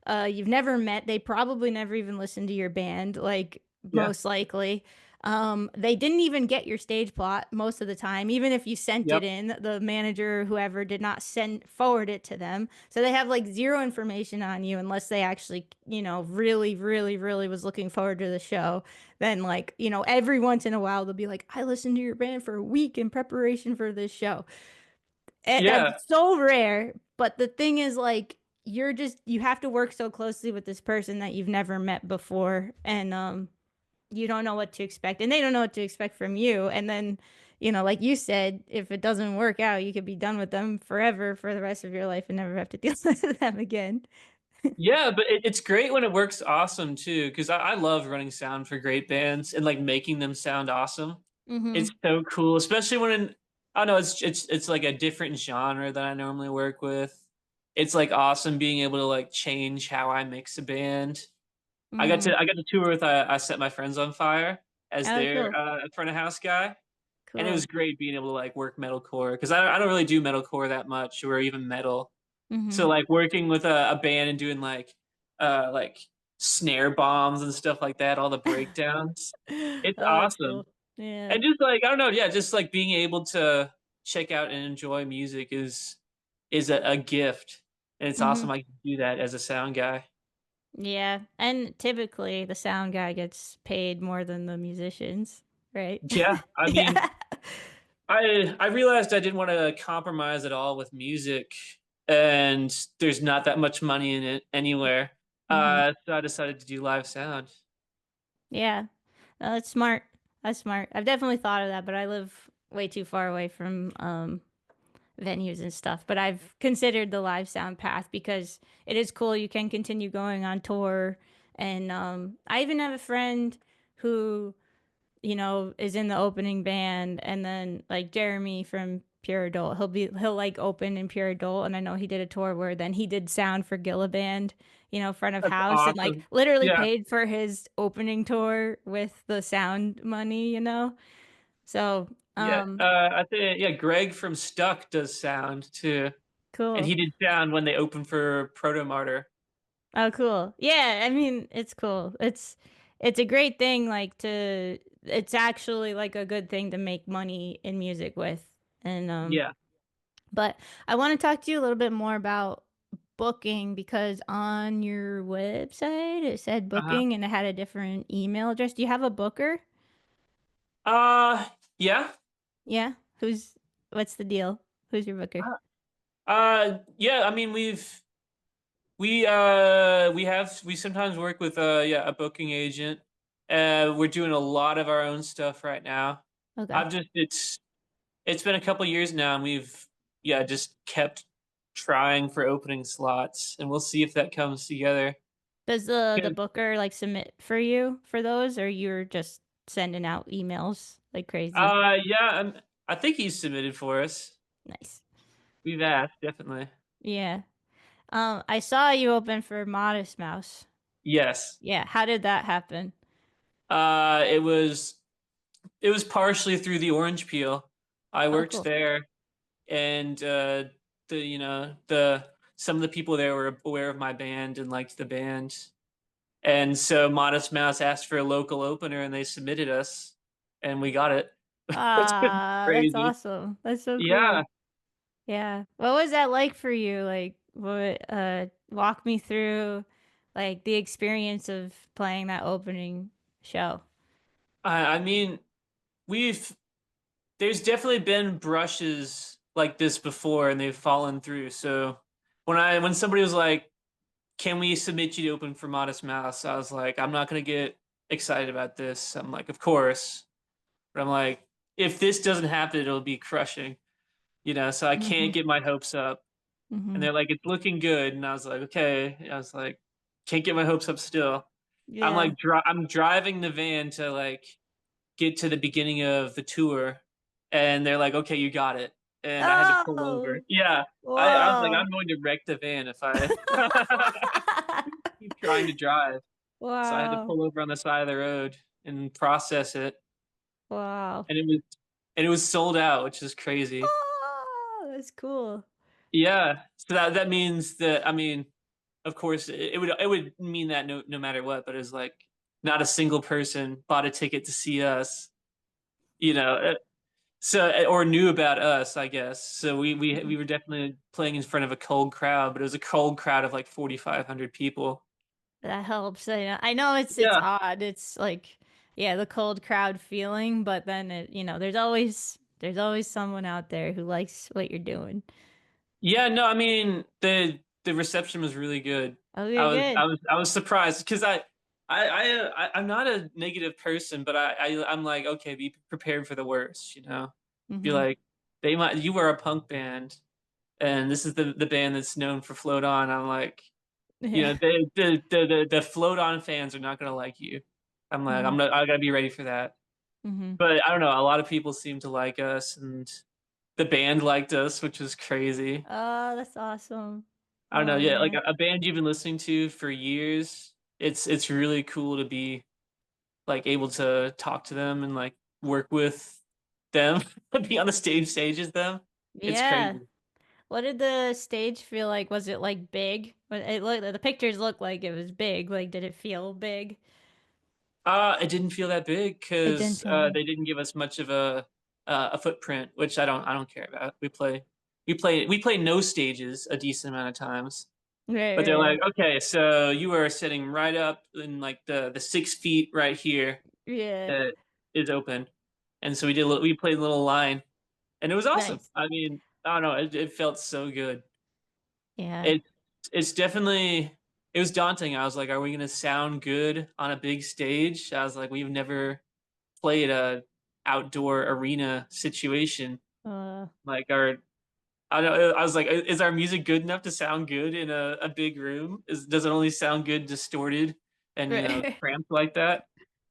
You've never met. They probably never even listened to your band, like yeah, most likely. They didn't even get your stage plot most of the time. Even if you sent it yep, in, the manager, whoever, did not send forward it to them. So they have like zero information on you unless they actually, really, really, really was looking forward to the show. Then like, every once in a while they'll be like, I listened to your band for a week in preparation for this show. yeah, That's so rare. But the thing is, like, you have to work so closely with this person that you've never met before, and you don't know what to expect, and they don't know what to expect from you. And then, like you said, if it doesn't work out, you could be done with them forever for the rest of your life and never have to deal with them again. yeah. But it's great when it works awesome too, because I love running sound for great bands and like making them sound awesome. It's Mm-hmm. so cool, especially when I don't know it's like a different genre that I normally work with. It's like awesome being able to like change how I mix a band. Mm-hmm. I got to tour with I Set My Friends on Fire as Oh, their cool. front of house guy, and it was Cool. great being able to like work metalcore because I don't really do metalcore that much or even metal. Mm-hmm. So like working with a band and doing like snare bombs and stuff like that, all the breakdowns, Oh, it's that's awesome. cool. Yeah. And just like I don't know, yeah, just like being able to check out and enjoy music is a gift, and it's Mm-hmm. awesome I can do that as a sound guy. Yeah, and typically the sound guy gets paid more than the musicians, right? Yeah, I mean, Yeah. I realized I didn't want to compromise at all with music, and there's not that much money in it anywhere. Hmm. So I decided to do live sound. Yeah. That's smart. That's smart. I've definitely thought of that, but I live way too far away from venues and stuff. But I've considered the live sound path because it is cool. You can continue going on tour, and I even have a friend who is in the opening band, and then like Jeremy from Pure Adult, he'll like open in Pure Adult, and I know he did a tour where then he did sound for Gilla Band, front of That's house, and like awesome. literally Yeah, paid for his opening tour with the sound money. So, yeah. I think yeah, Greg from Stuck does sound too, and cool. he did sound when they opened for Proto Martyr. Oh, cool. Yeah, I mean, it's cool. It's a great thing it's actually like a good thing to make money in music with. And Yeah. but I want to talk to you a little bit more about booking because on your website it said Uh-huh. booking and it had a different email address. Do you have a booker? Uh, yeah. Yeah. What's the deal? Who's your booker? Yeah, I mean we sometimes work with yeah, a booking agent. We're doing a lot of our own stuff right now. Okay. I've just it's been a couple years now and we've yeah, just kept trying for opening slots and we'll see if that comes together. Does the 'Cause, booker like submit for you for those or you're just sending out emails like crazy? yeah, I think he's submitted for us. Nice. We've asked, definitely. Yeah. I saw you open for Modest Mouse. Yes. Yeah, how did that happen? Uh, it was it was partially through the Orange Peel. I Oh, worked cool. there, and the the some of the people there were aware of my band and liked the band, and so Modest Mouse asked for a local opener, and they submitted us, and we got it. It's been Ah, that's crazy. awesome. That's so Yeah, cool. Yeah. What was that like for you? Like, walk me through like the experience of playing that opening show. I mean, we've there's definitely been brushes like this before, and they've fallen through. So when somebody was like, can we submit you to open for Modest Mouse? I was like, I'm not gonna get excited about this. I'm like, of course, but I'm like, if this doesn't happen, it'll be crushing, So I Mm-hmm. can't get my hopes up. And Mm-hmm. they're like, it's looking good, and I was like, okay. I was like, can't get my hopes up still. Yeah. I'm driving the van to like get to the beginning of the tour, and they're like, okay, you got it, and I had to pull over. Oh, Yeah, I was like, whoa. I'm going to wreck the van if I keep trying to drive. So I had to Wow. pull over on the side of the road and process it, Wow. and it was sold out, which is crazy. Oh, that's cool. Yeah, so that means that I mean, of course, it would mean that no matter what, but it's like not a single person bought a ticket to see us, you know, or knew about us, I guess. So Mhm. we were definitely playing in front of a cold crowd, but it was a cold crowd of like 4,500 people. That helps. I know it's Yeah. odd. It's like, yeah, the cold crowd feeling, but then there's always someone out there who likes what you're doing. Yeah, no, I mean the reception was really good. Okay, good. I was surprised because I'm not a negative person, but I'm like, okay, be prepared for the worst. Be Mm-hmm. like, they might you were a punk band, and this is the band that's known for Float On. I'm like, Yeah. the Float On fans are not gonna like you. I'm like, Mm-hmm. I gotta be ready for that. Mm-hmm. But I don't know, a lot of people seem to like us, and the band liked us, which was crazy. Oh, that's awesome. I don't know, Oh yeah, like man. a band you've been listening to for years. It's really cool to be like able to talk to them and like work with them, be on the same stage as them. It's Yeah. crazy. What did the stage feel like? Was it like big? The pictures looked like it was big. Like, did it feel big? It didn't feel that big It didn't because feel big. they didn't give us much of a footprint, which I don't care about. We play no stages a decent amount of times, Right, but they're right, like, okay, so you are sitting right up in like the 6 feet right here yeah. that is open, and so we played a little line, and it was awesome. Nice. I mean, I don't know, it felt so good. Yeah. It it's definitely it was daunting. I was like, are we gonna sound good on a big stage? I was like, we've never played a outdoor arena situation. Uh, Like our I don't I was like, is our music good enough to sound good in a big room? Does it only sound good distorted and right. cramped like that?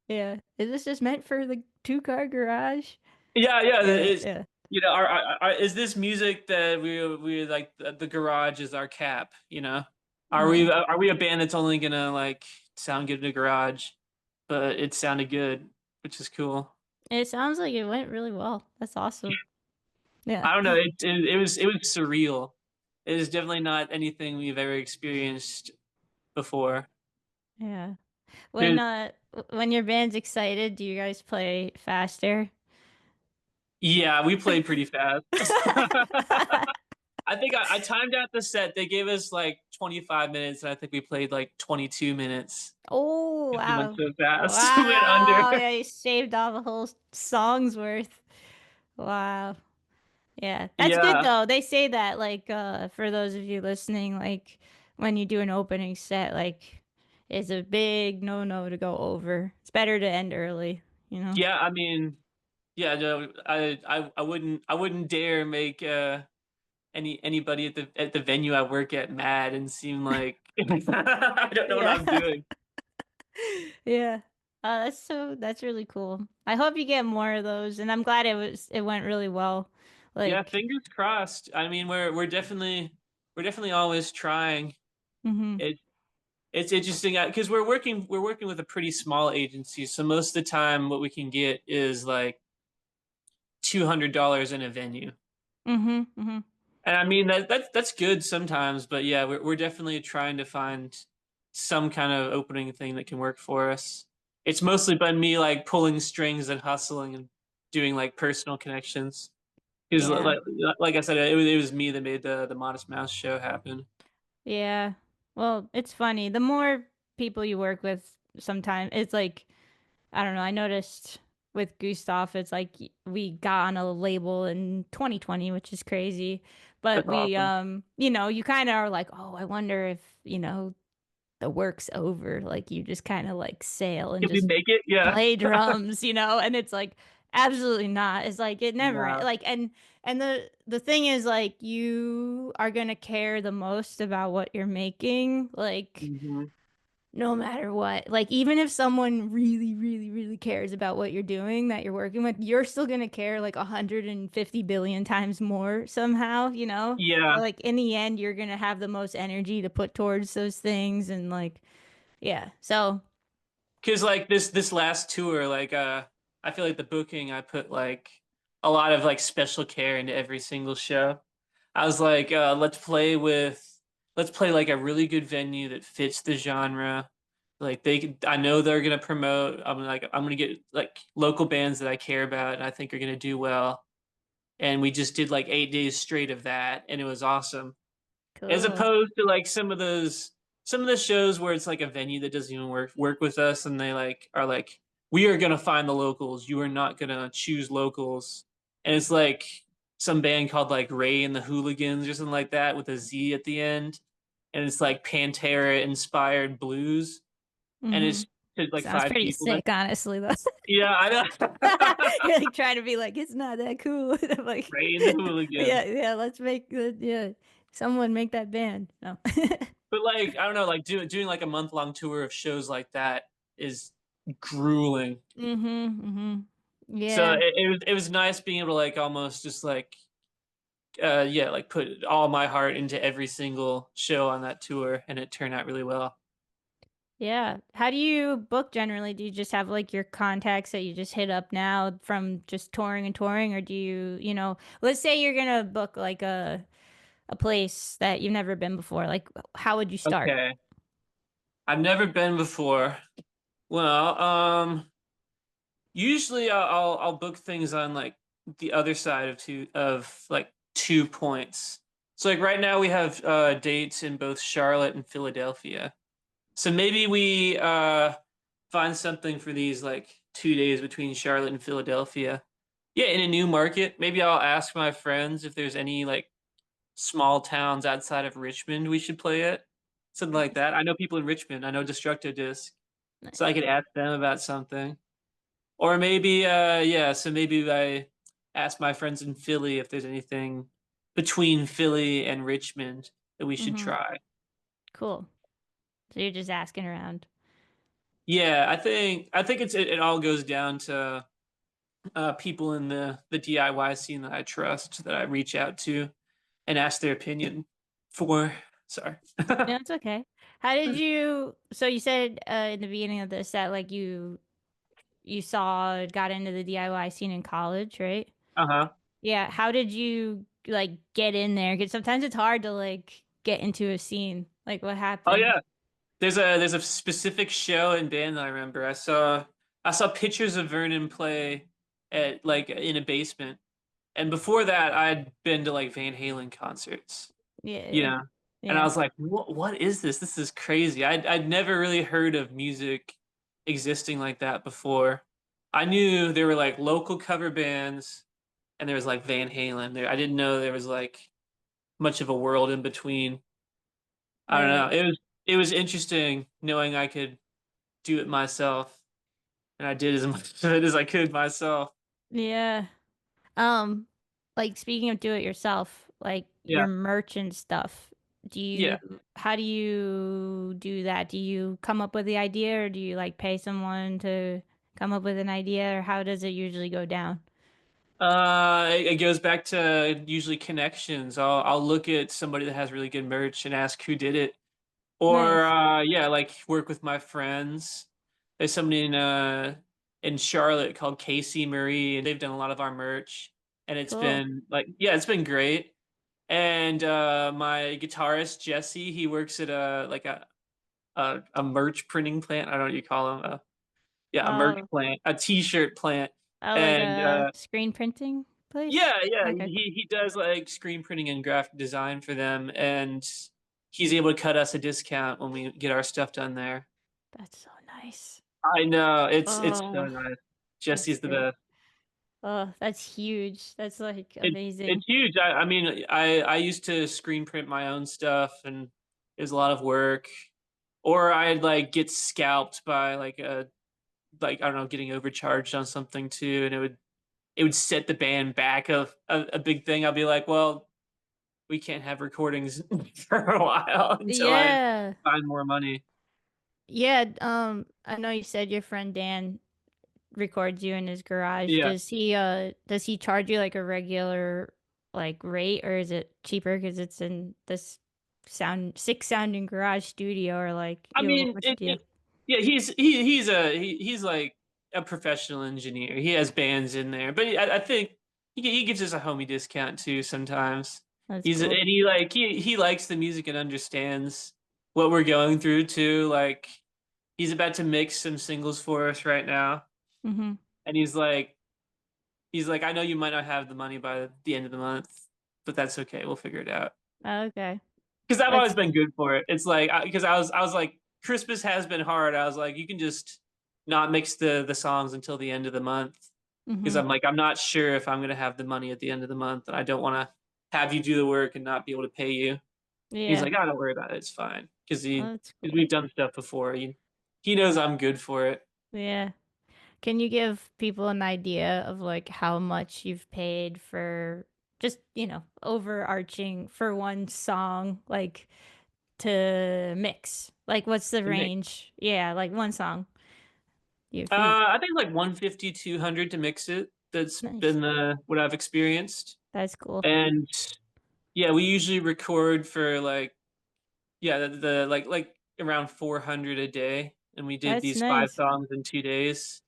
Yeah. Is this just meant for the two-car garage? Yeah, yeah. Yeah, yeah. Is this music that we like the garage is our cap? Yeah. Are we a band that's only gonna like sound good in the garage, but it sounded good, which is cool. It sounds like it went really well. That's awesome. Yeah. I don't know. It was surreal. It is definitely not anything we've ever experienced before. Yeah. 'Cause When your band's excited, do you guys play faster? yeah, we played pretty fast. I think I timed out the set. They gave us like 25 minutes, and I think we played like 22 minutes Oh, because we went wow. so fast. We went under. Wow. Yeah, you shaved off a whole song's worth. Wow. Yeah. That's good Yeah, though. They say that like for those of you listening, like when you do an opening set, like it's a big no-no to go over. It's better to end early, you know? yeah. I mean, yeah. No, I wouldn't dare make anybody at the venue I work at mad and seem like I don't know what Yeah. I'm doing. Yeah. That's really cool. I hope you get more of those and I'm glad it went really well. Yeah, Like, fingers crossed. I mean, we're definitely always trying. mhm. It it's interesting because we're working with a pretty small agency, so most of the time what we can get is like $200 in a venue. Mhm. Mhm. And I mean that's good sometimes, but yeah, we're definitely trying to find some kind of opening thing that can work for us. It's mostly been me like pulling strings and hustling and doing like personal connections. Because Yeah. like I said, it was me that made the Modest Mouse show happen. Yeah. Well, it's funny. The more people you work with, sometimes it's like I don't know. I noticed with Gustav, it's like we got on a label in 2020, which is crazy. But That's awesome. you kind of are like, oh, I wonder if, the work's over. Like you just kind of like sail and If we just make it, yeah. play drums, and it's like absolutely not. It's like it never No. like and the thing is like you are gonna care the most about what you're making, like Hmm. no matter what. Like even if someone really, really, really cares about what you're doing that you're working with, you're still gonna care like 150 billion times more somehow, you know? So Yeah, like in the end, you're gonna have the most energy to put towards those things and like yeah. So because like this last tour, like I feel like the booking, I put like a lot of like special care into every single show. I was like, let's play like a really good venue that fits the genre. Like I know they're gonna promote. I'm gonna get like local bands that I care about and I think are gonna do well. And we just did like 8 days straight of that, and it was awesome. As cool. opposed to like some of the shows where it's like a venue that doesn't even work with us, and they like are like, we are gonna find the locals. You are not gonna choose locals, and it's like some band called like Ray and the Hooligans or something like that with a Z at the end, and it's like Pantera inspired blues, and Mm-hmm. it's like Sounds five pretty people. That sick, honestly, though. yeah, I know. You're like trying to be like, it's not that cool. I'm like, Ray and the Hooligans. yeah, yeah, let's make yeah, someone make that band. No. But like I don't know, like doing like a month-long tour of shows like that is grueling. Mm-hmm. Mm-hmm. So Yeah. it was nice being able to like almost just like yeah, like put all my heart into every single show on that tour, and it turned out really well. Yeah. How do you book generally? Do you just have like your contacts that you just hit up now from just touring and touring, or do you, let's say you're gonna book like a place that you've never been before. Like, how would you start? Okay, I've never been before. Well, usually I'll book things on like the other side of like 2 points. So like right now we have dates in both Charlotte and Philadelphia. So maybe we find something for these like 2 days between Charlotte and Philadelphia. Yeah, in a new market. Maybe I'll ask my friends if there's any like small towns outside of Richmond we should play at. Something like Nice. that. I know people in Richmond. I know Destructo Disc. So I Nice. could ask them about something. Or maybe yeah, so maybe I ask my friends in Philly if there's anything between Philly and Richmond that we should Mm-hmm. try. Cool. So you're just asking around. Yeah, I think it all goes down to people in the DIY scene that I trust that I reach out to and ask their opinion for. Sorry. No, it's okay. How did you, so you said in the beginning of this that like you got into the DIY scene in college, right? Uh-huh. Yeah. How did you like get in there? Because sometimes it's hard to like get into a scene. Like what Oh happened? yeah. there's a specific show and band that I remember. I saw pictures of Vernon play at like in a basement. And before that, I'd been to like Van Halen concerts, Yeah, you yeah, know. And I yeah. was like, what is this? This is crazy. I'd never really heard of music existing like that before. I knew there were like local cover bands and there was like Van Halen there. I didn't know there was like much of a world in between. I don't know. Right. It was interesting knowing I could do it myself, and I did as much of it as I could myself. Yeah. Like speaking of do it yourself, like Yeah, your merch and stuff, do you, yeah. how do you do that? Do you come up with the idea or do you like pay someone to come up with an idea or how does it usually go down? It goes back to usually connections. I'll look at somebody that has really good merch and ask who did it, or Nice. yeah, like work with my friends. There's somebody in Charlotte called Casey Marie, and they've done a lot of our merch, and it's Cool. been like yeah, it's been great. And my guitarist Jesse, he works at a merch printing plant. I don't know what you call them. Yeah, a merch Oh, plant, a t-shirt plant, oh, like and a screen printing place? yeah, Okay, cool. he does like screen printing and graphic design for them, and he's able to cut us a discount when we get our stuff done there. That's so nice. I know it's so Oh, nice. that's Jesse's the great. best. Oh, that's huge. That's like It's amazing. huge. I mean, I used to screen print my own stuff, and it was a lot of work. Or I'd like get scalped by like a like I don't know, getting overcharged on something too, and it would set the band back a big thing. I'll be like, well, we can't have recordings for a while until I Yeah. find more money. Yeah, I know you said your friend Dan records you in his garage. Yeah. Does he charge you like a regular like rate or is it cheaper because it's in this sick sounding garage studio or like I you mean, what's the deal? yeah, he's like a professional engineer. He has bands in there, but I think he gives us a homie discount too sometimes. That's And cool. he likes the music and understands what we're going through too. Like he's about to mix some singles for us right now, Mm-hmm. and he's like, I know you might not have the money by the end of the month, but that's okay. We'll figure it out. Okay. Because I've always That's been good for it. It's like because I was like Christmas has been hard. I was like you can just not mix the songs until the end of the month because mm-hmm. I'm not sure if I'm gonna have the money at the end of the month, and I don't want to have you do the work and not be able to pay you. And he's Yeah. like, oh, don't worry about it. It's fine Oh, that's because cool. we've done stuff before. He knows I'm good for it. Yeah. Can you give people an idea of like how much you've paid for just, overarching for one song, like to mix? Like what's the To mix. range? Yeah, like one song. If you I think like 150, 200 to mix it. That's nice. been the what I've experienced. That's cool. And yeah, we usually record for like yeah, the like around 400 a day, and we did That's these five nice. songs in 2 days.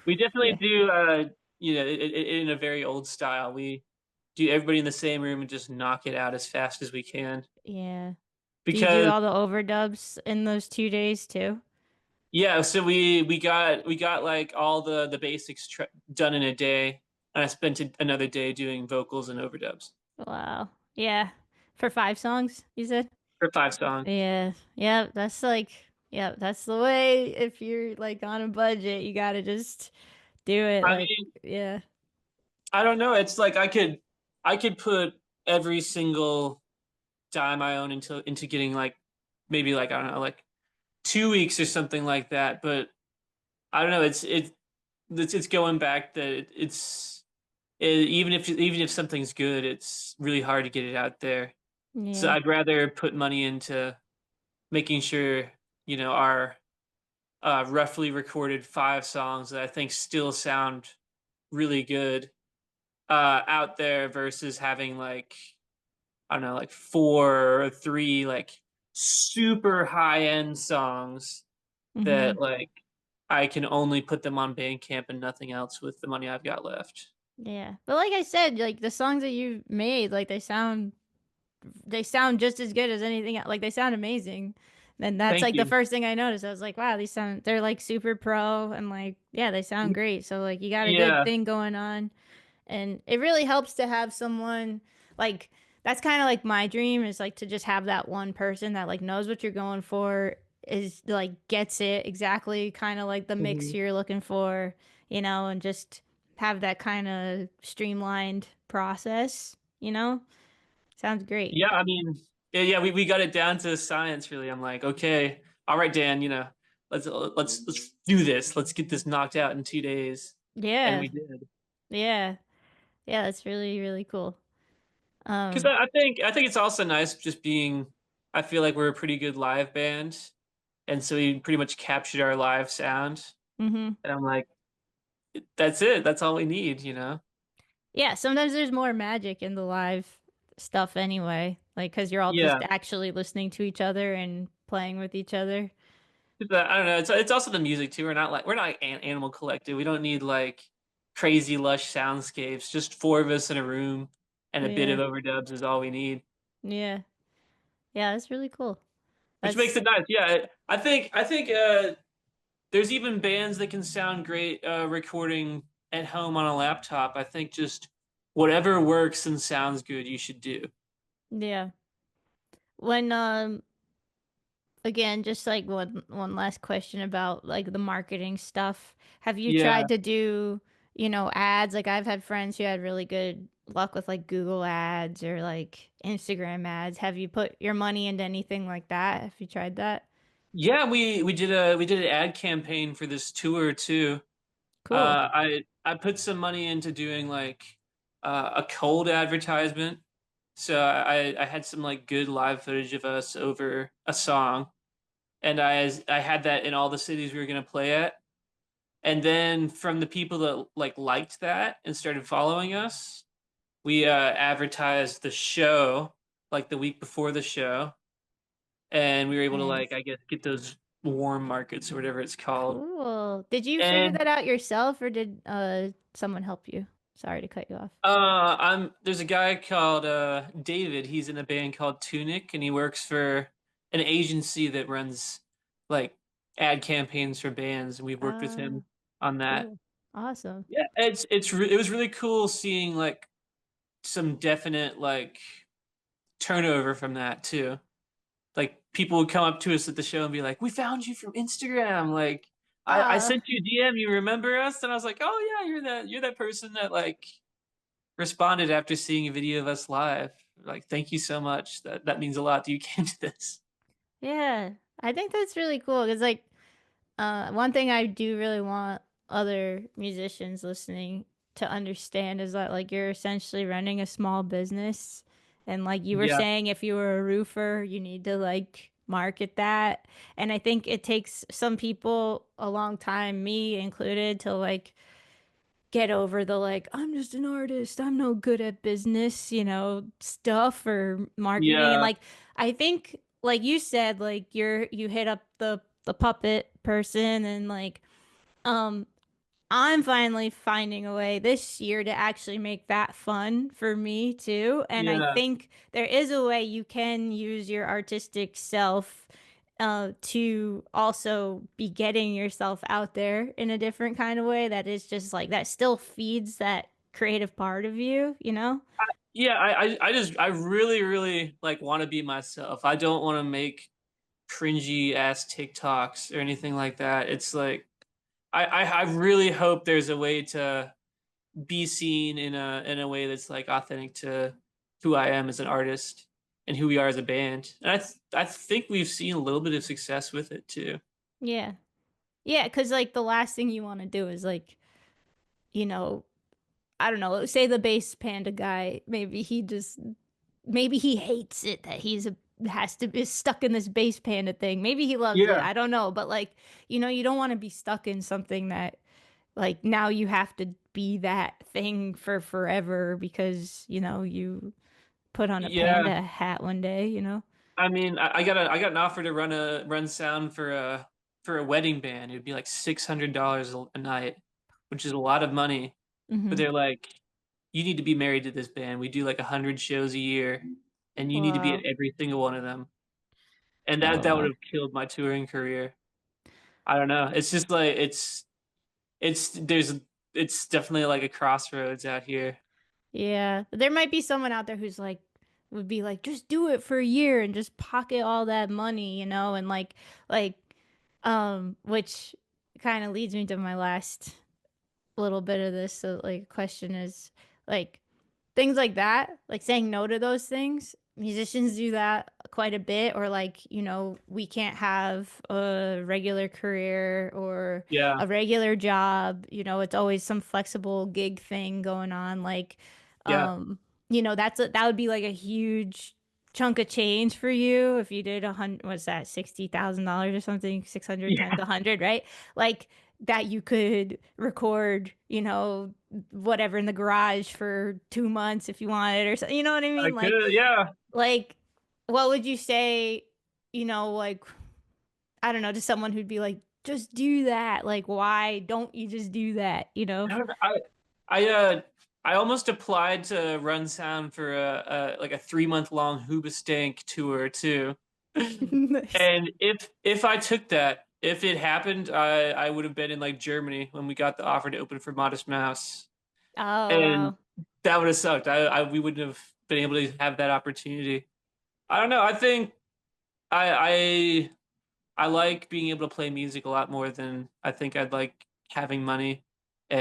We definitely Yeah. do, in a very old style. We do everybody in the same room and just knock it out as fast as we can. Yeah. Do you do Because all the overdubs in those 2 days too? yeah, so we got like all the basics done in a day, and I spent another day doing vocals and overdubs Wow. Yeah. For 5 songs, you said? for 5 songs. Yeah. Yeah, that's like yeah, that's the way if you're like on a budget, you gotta just do it I like mean, yeah. I don't know. It's like I could put every single dime I own into getting like maybe like I don't know like 2 weeks or something like that. But I don't know. It's going back that even if something's good, it's really hard to get it out there. So Yeah. I'd rather put money into making sure our roughly recorded 5 songs that I think still sound really good out there versus having like I don't know, like 4 or 3 like super high end songs Mm-hmm. that like I can only put them on Bandcamp and nothing else with the money I've got left. Yeah. But like I said, like the songs that you made, like they sound just as good as anything else. Like they sound amazing. And that's Thank like the you. first thing I noticed. I was like, wow, they're like super pro and like, yeah, they sound great. So like you got a good Yeah. thing going on. And it really helps to have someone like that's kind of like my dream is like to just have that one person that like knows what you're going for, is like gets it exactly kind of like the mix Mhm. you're looking for, and just have that kind of streamlined process, you know? Sounds great. Yeah, I mean, yeah, we got it down to science, really. I'm like, okay, all right, Dan, let's do this. Let's get this knocked out in 2 days, and Yeah. we did. Yeah. Yeah, that's really, really cool. Because Um, I think it's also nice just being. I feel like we're a pretty good live band, and so we pretty much captured our live sound. mhm. And I'm like, that's it. That's all we need. Yeah, sometimes there's more magic in the live stuff anyway, like because you're all just Yeah. actually listening to each other and playing with each other. I don't know. It's also the music too. We're not an Animal Collective. We don't need like crazy lush soundscapes. Just four of us in a room and a bit of Yeah, overdubs is all we need, yeah, yeah. That's really cool. which makes That's it nice. Yeah, I think there's even bands that can sound great recording at home on a laptop. I think just whatever works and sounds good, you should do. yeah. When again, just like one last question about like the marketing stuff. Have you Yeah. tried to do, ads? Like I've had friends who had really good luck with like Google ads or like Instagram ads. Have you put your money into anything like that? Have you tried that? Yeah, we did an ad campaign for this tour too. Cool. I put some money into doing like a cold advertisement. So I had some like good live footage of us over a song, and I had that in all the cities we were gonna play at. And then from the people that like liked that and started following us, we advertised the show like the week before the show, and we were able to like Nice. I guess get those warm markets or whatever it's called. Cool. Did you figure And that out yourself or did someone help you? Sorry to cut you off. there's a guy called David. He's in a band called Tunic, and he works for an agency that runs like ad campaigns for bands, and we've worked with Ah, him on that. cool. Awesome. Yeah, it was really cool seeing like some definite like turnover from that too. Like people would come up to us at the show and be like, "We found you from Instagram. Like, I Ah, sent you a DM. You remember us?" And I was like, "Oh yeah, you're that person that like responded after seeing a video of us live. Like, thank you so much. That means a lot that you came to this." yeah. I think that's really cool because like one thing I do really want other musicians listening to understand is that like you're essentially running a small business and like you were Yeah, saying if you were a roofer, you need to like market that. And I think it takes some people a long time, me included, to like get over the like I'm just an artist, I'm no good at business, stuff or marketing. And yeah, like I think like you said, like you hit up the puppet person and like um I'm finally finding a way this year to actually make that fun for me too. And I yeah. think there is a way you can use your artistic self to also be getting yourself out there in a different kind of way that is just like that still feeds that creative part of you, you know? Yeah, I really, really like want to be myself. I don't want to make cringy ass TikToks or anything like that. It's like I really hope there's a way to be seen in a way that's like authentic to who I am as an artist and who we are as a band. And I think we've seen a little bit of success with it too. Yeah. Yeah, because like the last thing you want to do is like, you know, I don't know, say the bass panda guy, maybe he hates it that has to be stuck in this bass panda thing. Maybe he loves it. Yeah. I don't know, but like, you don't want to be stuck in something that like now you have to be that thing for forever because, you put on a Yeah. panda hat one day. I mean, I got an offer to run sound for a wedding band. It would be like $600 a night, which is a lot of money. But Hmm. they're like, you need to be married to this band. We do like 100 shows a year, and you need to be at Wow. every single one of them. and that would Oh, have killed my touring career. I don't know. It's just like it's there's it's definitely like a crossroads out here. yeah. There might be someone out there who's like, would be like, just do it for a year and just pocket all that money, and like, which kind of leads me to my last little bit of this. So, like, question is, like, things like that, like saying no to those things. Musicians do that quite a bit, or like, we can't have a regular career or Yeah, a regular job. It's always some flexible gig thing going on. Like, yeah, um, that would be like a huge chunk of change for you if you did 100, what's that, $60,000 or something, 600 times yeah. 100, right? Like that you could record, whatever in the garage for 2 months if you wanted or something. You know what I I mean? could, yeah. Like, what would you say, like, I don't know, to someone who'd be like, just do that. Like, why don't you just do that? I don't know. I uh I almost applied to run sound for a like a 3 month long Hoobastank tour too. Nice. And if I took that, if it happened, I would have been in like Germany when we got the offer to open for Modest Mouse, Oh, and wow. that would have sucked. I we wouldn't have been able to have that opportunity. I don't know. I think I I like being able to play music a lot more than I think I'd like having money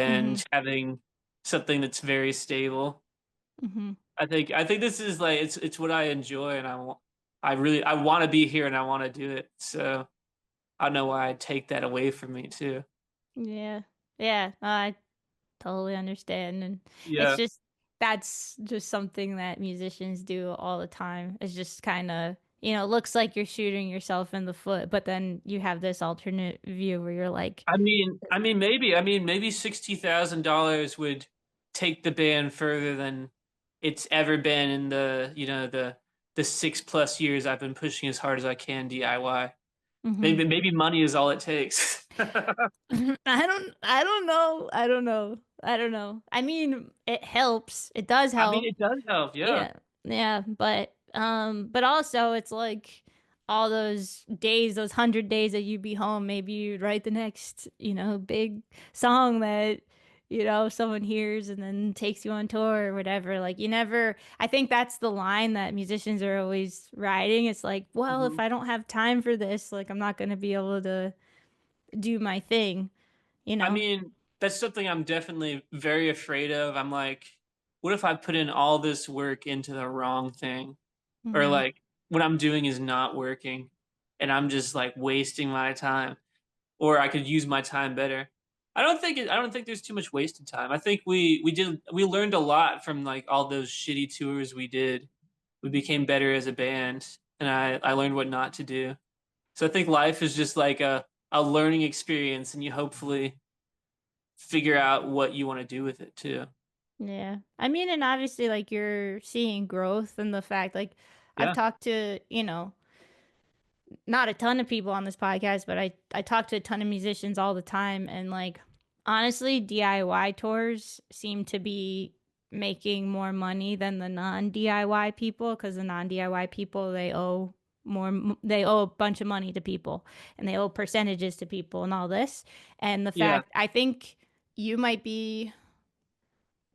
Mm-hmm. and having something that's very stable. Mm-hmm. I think this is like it's what I enjoy, and I want to be here and I want to do it. So I don't know why I'd take that away from me too. Yeah. Yeah. I totally understand. And it's Yeah. just, that's just something that musicians do all the time. It's just kind of, looks like you're shooting yourself in the foot, but then you have this alternate view where you're like, I mean, maybe $60,000 would take the band further than it's ever been in the 6 plus years I've been pushing as hard as I can DIY. hmm. Maybe money is all it takes. I don't know. I don't know. I don't know. I mean, it helps. It does I mean, help. it does help, yeah. Yeah. Yeah, but also it's like all those days, those 100 days that you'd be home, maybe you'd write the next, big song that, someone hears and then takes you on tour or whatever. Like you never, I think that's the line that musicians are always riding. It's like, well, if Mhm. I don't have time for this, like I'm not going to be able to do my thing, you I know? mean, that's something I'm definitely very afraid of. I'm like, what if I put in all this work into the wrong thing? Or Hmm. like what I'm doing is not working and I'm just like wasting my time, or I could use my time better. I don't think there's too much wasted time. I think we learned a lot from like all those shitty tours we did. We became better as a band, and I learned what not to do. So I think life is just like a learning experience, and you hopefully figure out what you want to do with it too. Yeah. I mean, and obviously, like, you're seeing growth and the fact, like, I've Yeah, talked to, not a ton of people on this podcast, but I talk to a ton of musicians all the time. And, like, honestly, DIY tours seem to be making more money than the non DIY people because the non DIY people, they owe a bunch of money to people and they owe percentages to people and all this. And the yeah, fact, I think you might be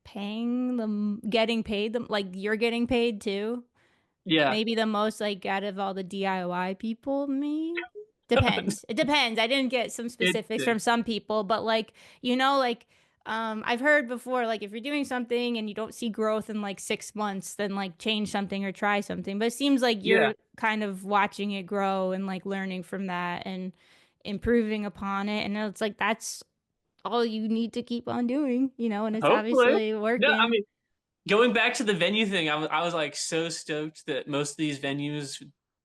paying them, getting paid them, like you're getting paid too. yeah. Maybe the most, like, out of all the DIY people, me. Depends. It depends. I didn't get some specifics It from some people, but like, like, I've heard before, like, if you're doing something and you don't see growth in like 6 months, then like change something or try something. But it seems like yeah. you're kind of watching it grow and like learning from that and improving upon it. And it's like that's all you need to keep on doing, and it's Hopefully. obviously No, I working. mean, going back to the venue thing, I was like so stoked that most of these venues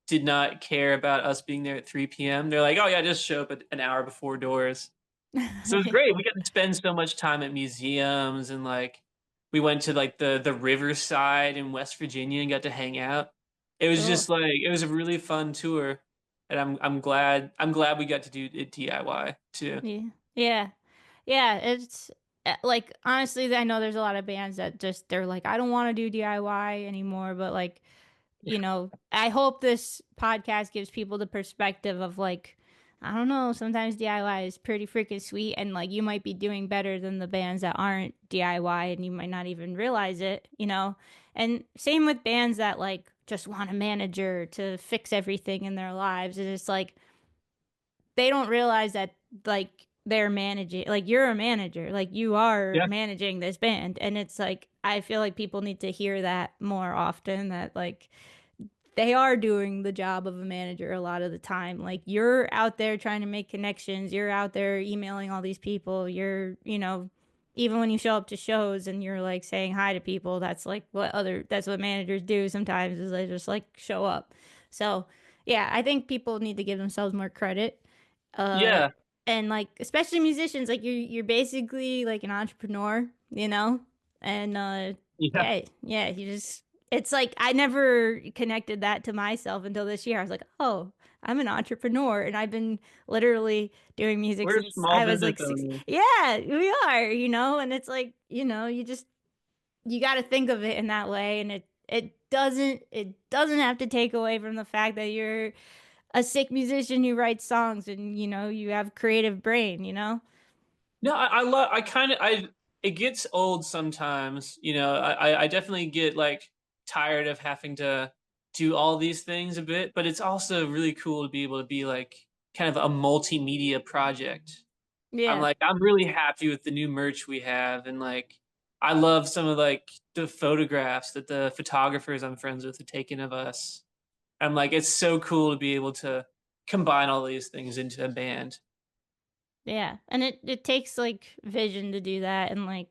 did not care about us being there at 3 p.m. They're like, oh yeah, just show up at an hour before doors. So it's great. We got to spend so much time at museums, and like we went to like the riverside in West Virginia and got to hang out. It was Cool. just like it was a really fun tour, and I'm glad we got to do it DIY too. Yeah. Yeah. Yeah. It's like, honestly, I know there's a lot of bands that just, they're like, I don't want to do DIY anymore, but like, I hope this podcast gives people the perspective of like, I don't know, sometimes DIY is pretty freaking sweet and like you might be doing better than the bands that aren't DIY and you might not even realize it. And same with bands that like just want a manager to fix everything in their lives. And it's like they don't realize that like they're managing, like you're a manager, like you are Yeah. managing this band. And it's like, I feel like people need to hear that more often that like they are doing the job of a manager a lot of the time. Like you're out there trying to make connections, you're out there emailing all these people, even when you show up to shows and you're like saying hi to people, that's what managers do sometimes is they just like show up. So, yeah, I think people need to give themselves more credit. Uh Yeah. and like especially musicians, like you're basically like an entrepreneur. And Yeah. yeah, you just it's like I never connected that to myself until this year. I was like, oh, I'm an entrepreneur, and I've been literally doing music We're since small I was business like six. owners. Yeah, we are. And it's like, you got to think of it in that way, and it doesn't have to take away from the fact that you're a sick musician who writes songs and you have creative brain. No, I love. I kind of. I. It gets old sometimes. I definitely get like tired of having to do all these things a bit, but it's also really cool to be able to be like kind of a multimedia project. Yeah. I'm really happy with the new merch we have, and like I love some of like the photographs that the photographers I'm friends with have taken of us. I'm like, it's so cool to be able to combine all these things into a band. Yeah. And it takes like vision to do that. And like,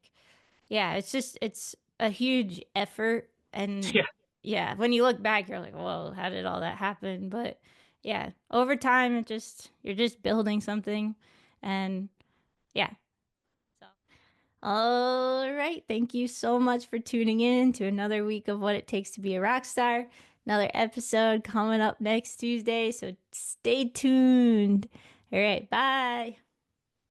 yeah, it's a huge effort. And Yeah. yeah, when you look back, you're like, whoa, how did all that happen? But yeah, over time, you're just building something. And yeah. So, all right. Thank you so much for tuning in to another week of What It Takes to Be a Rock Star. Another episode coming up next Tuesday. So stay tuned. All right. Bye.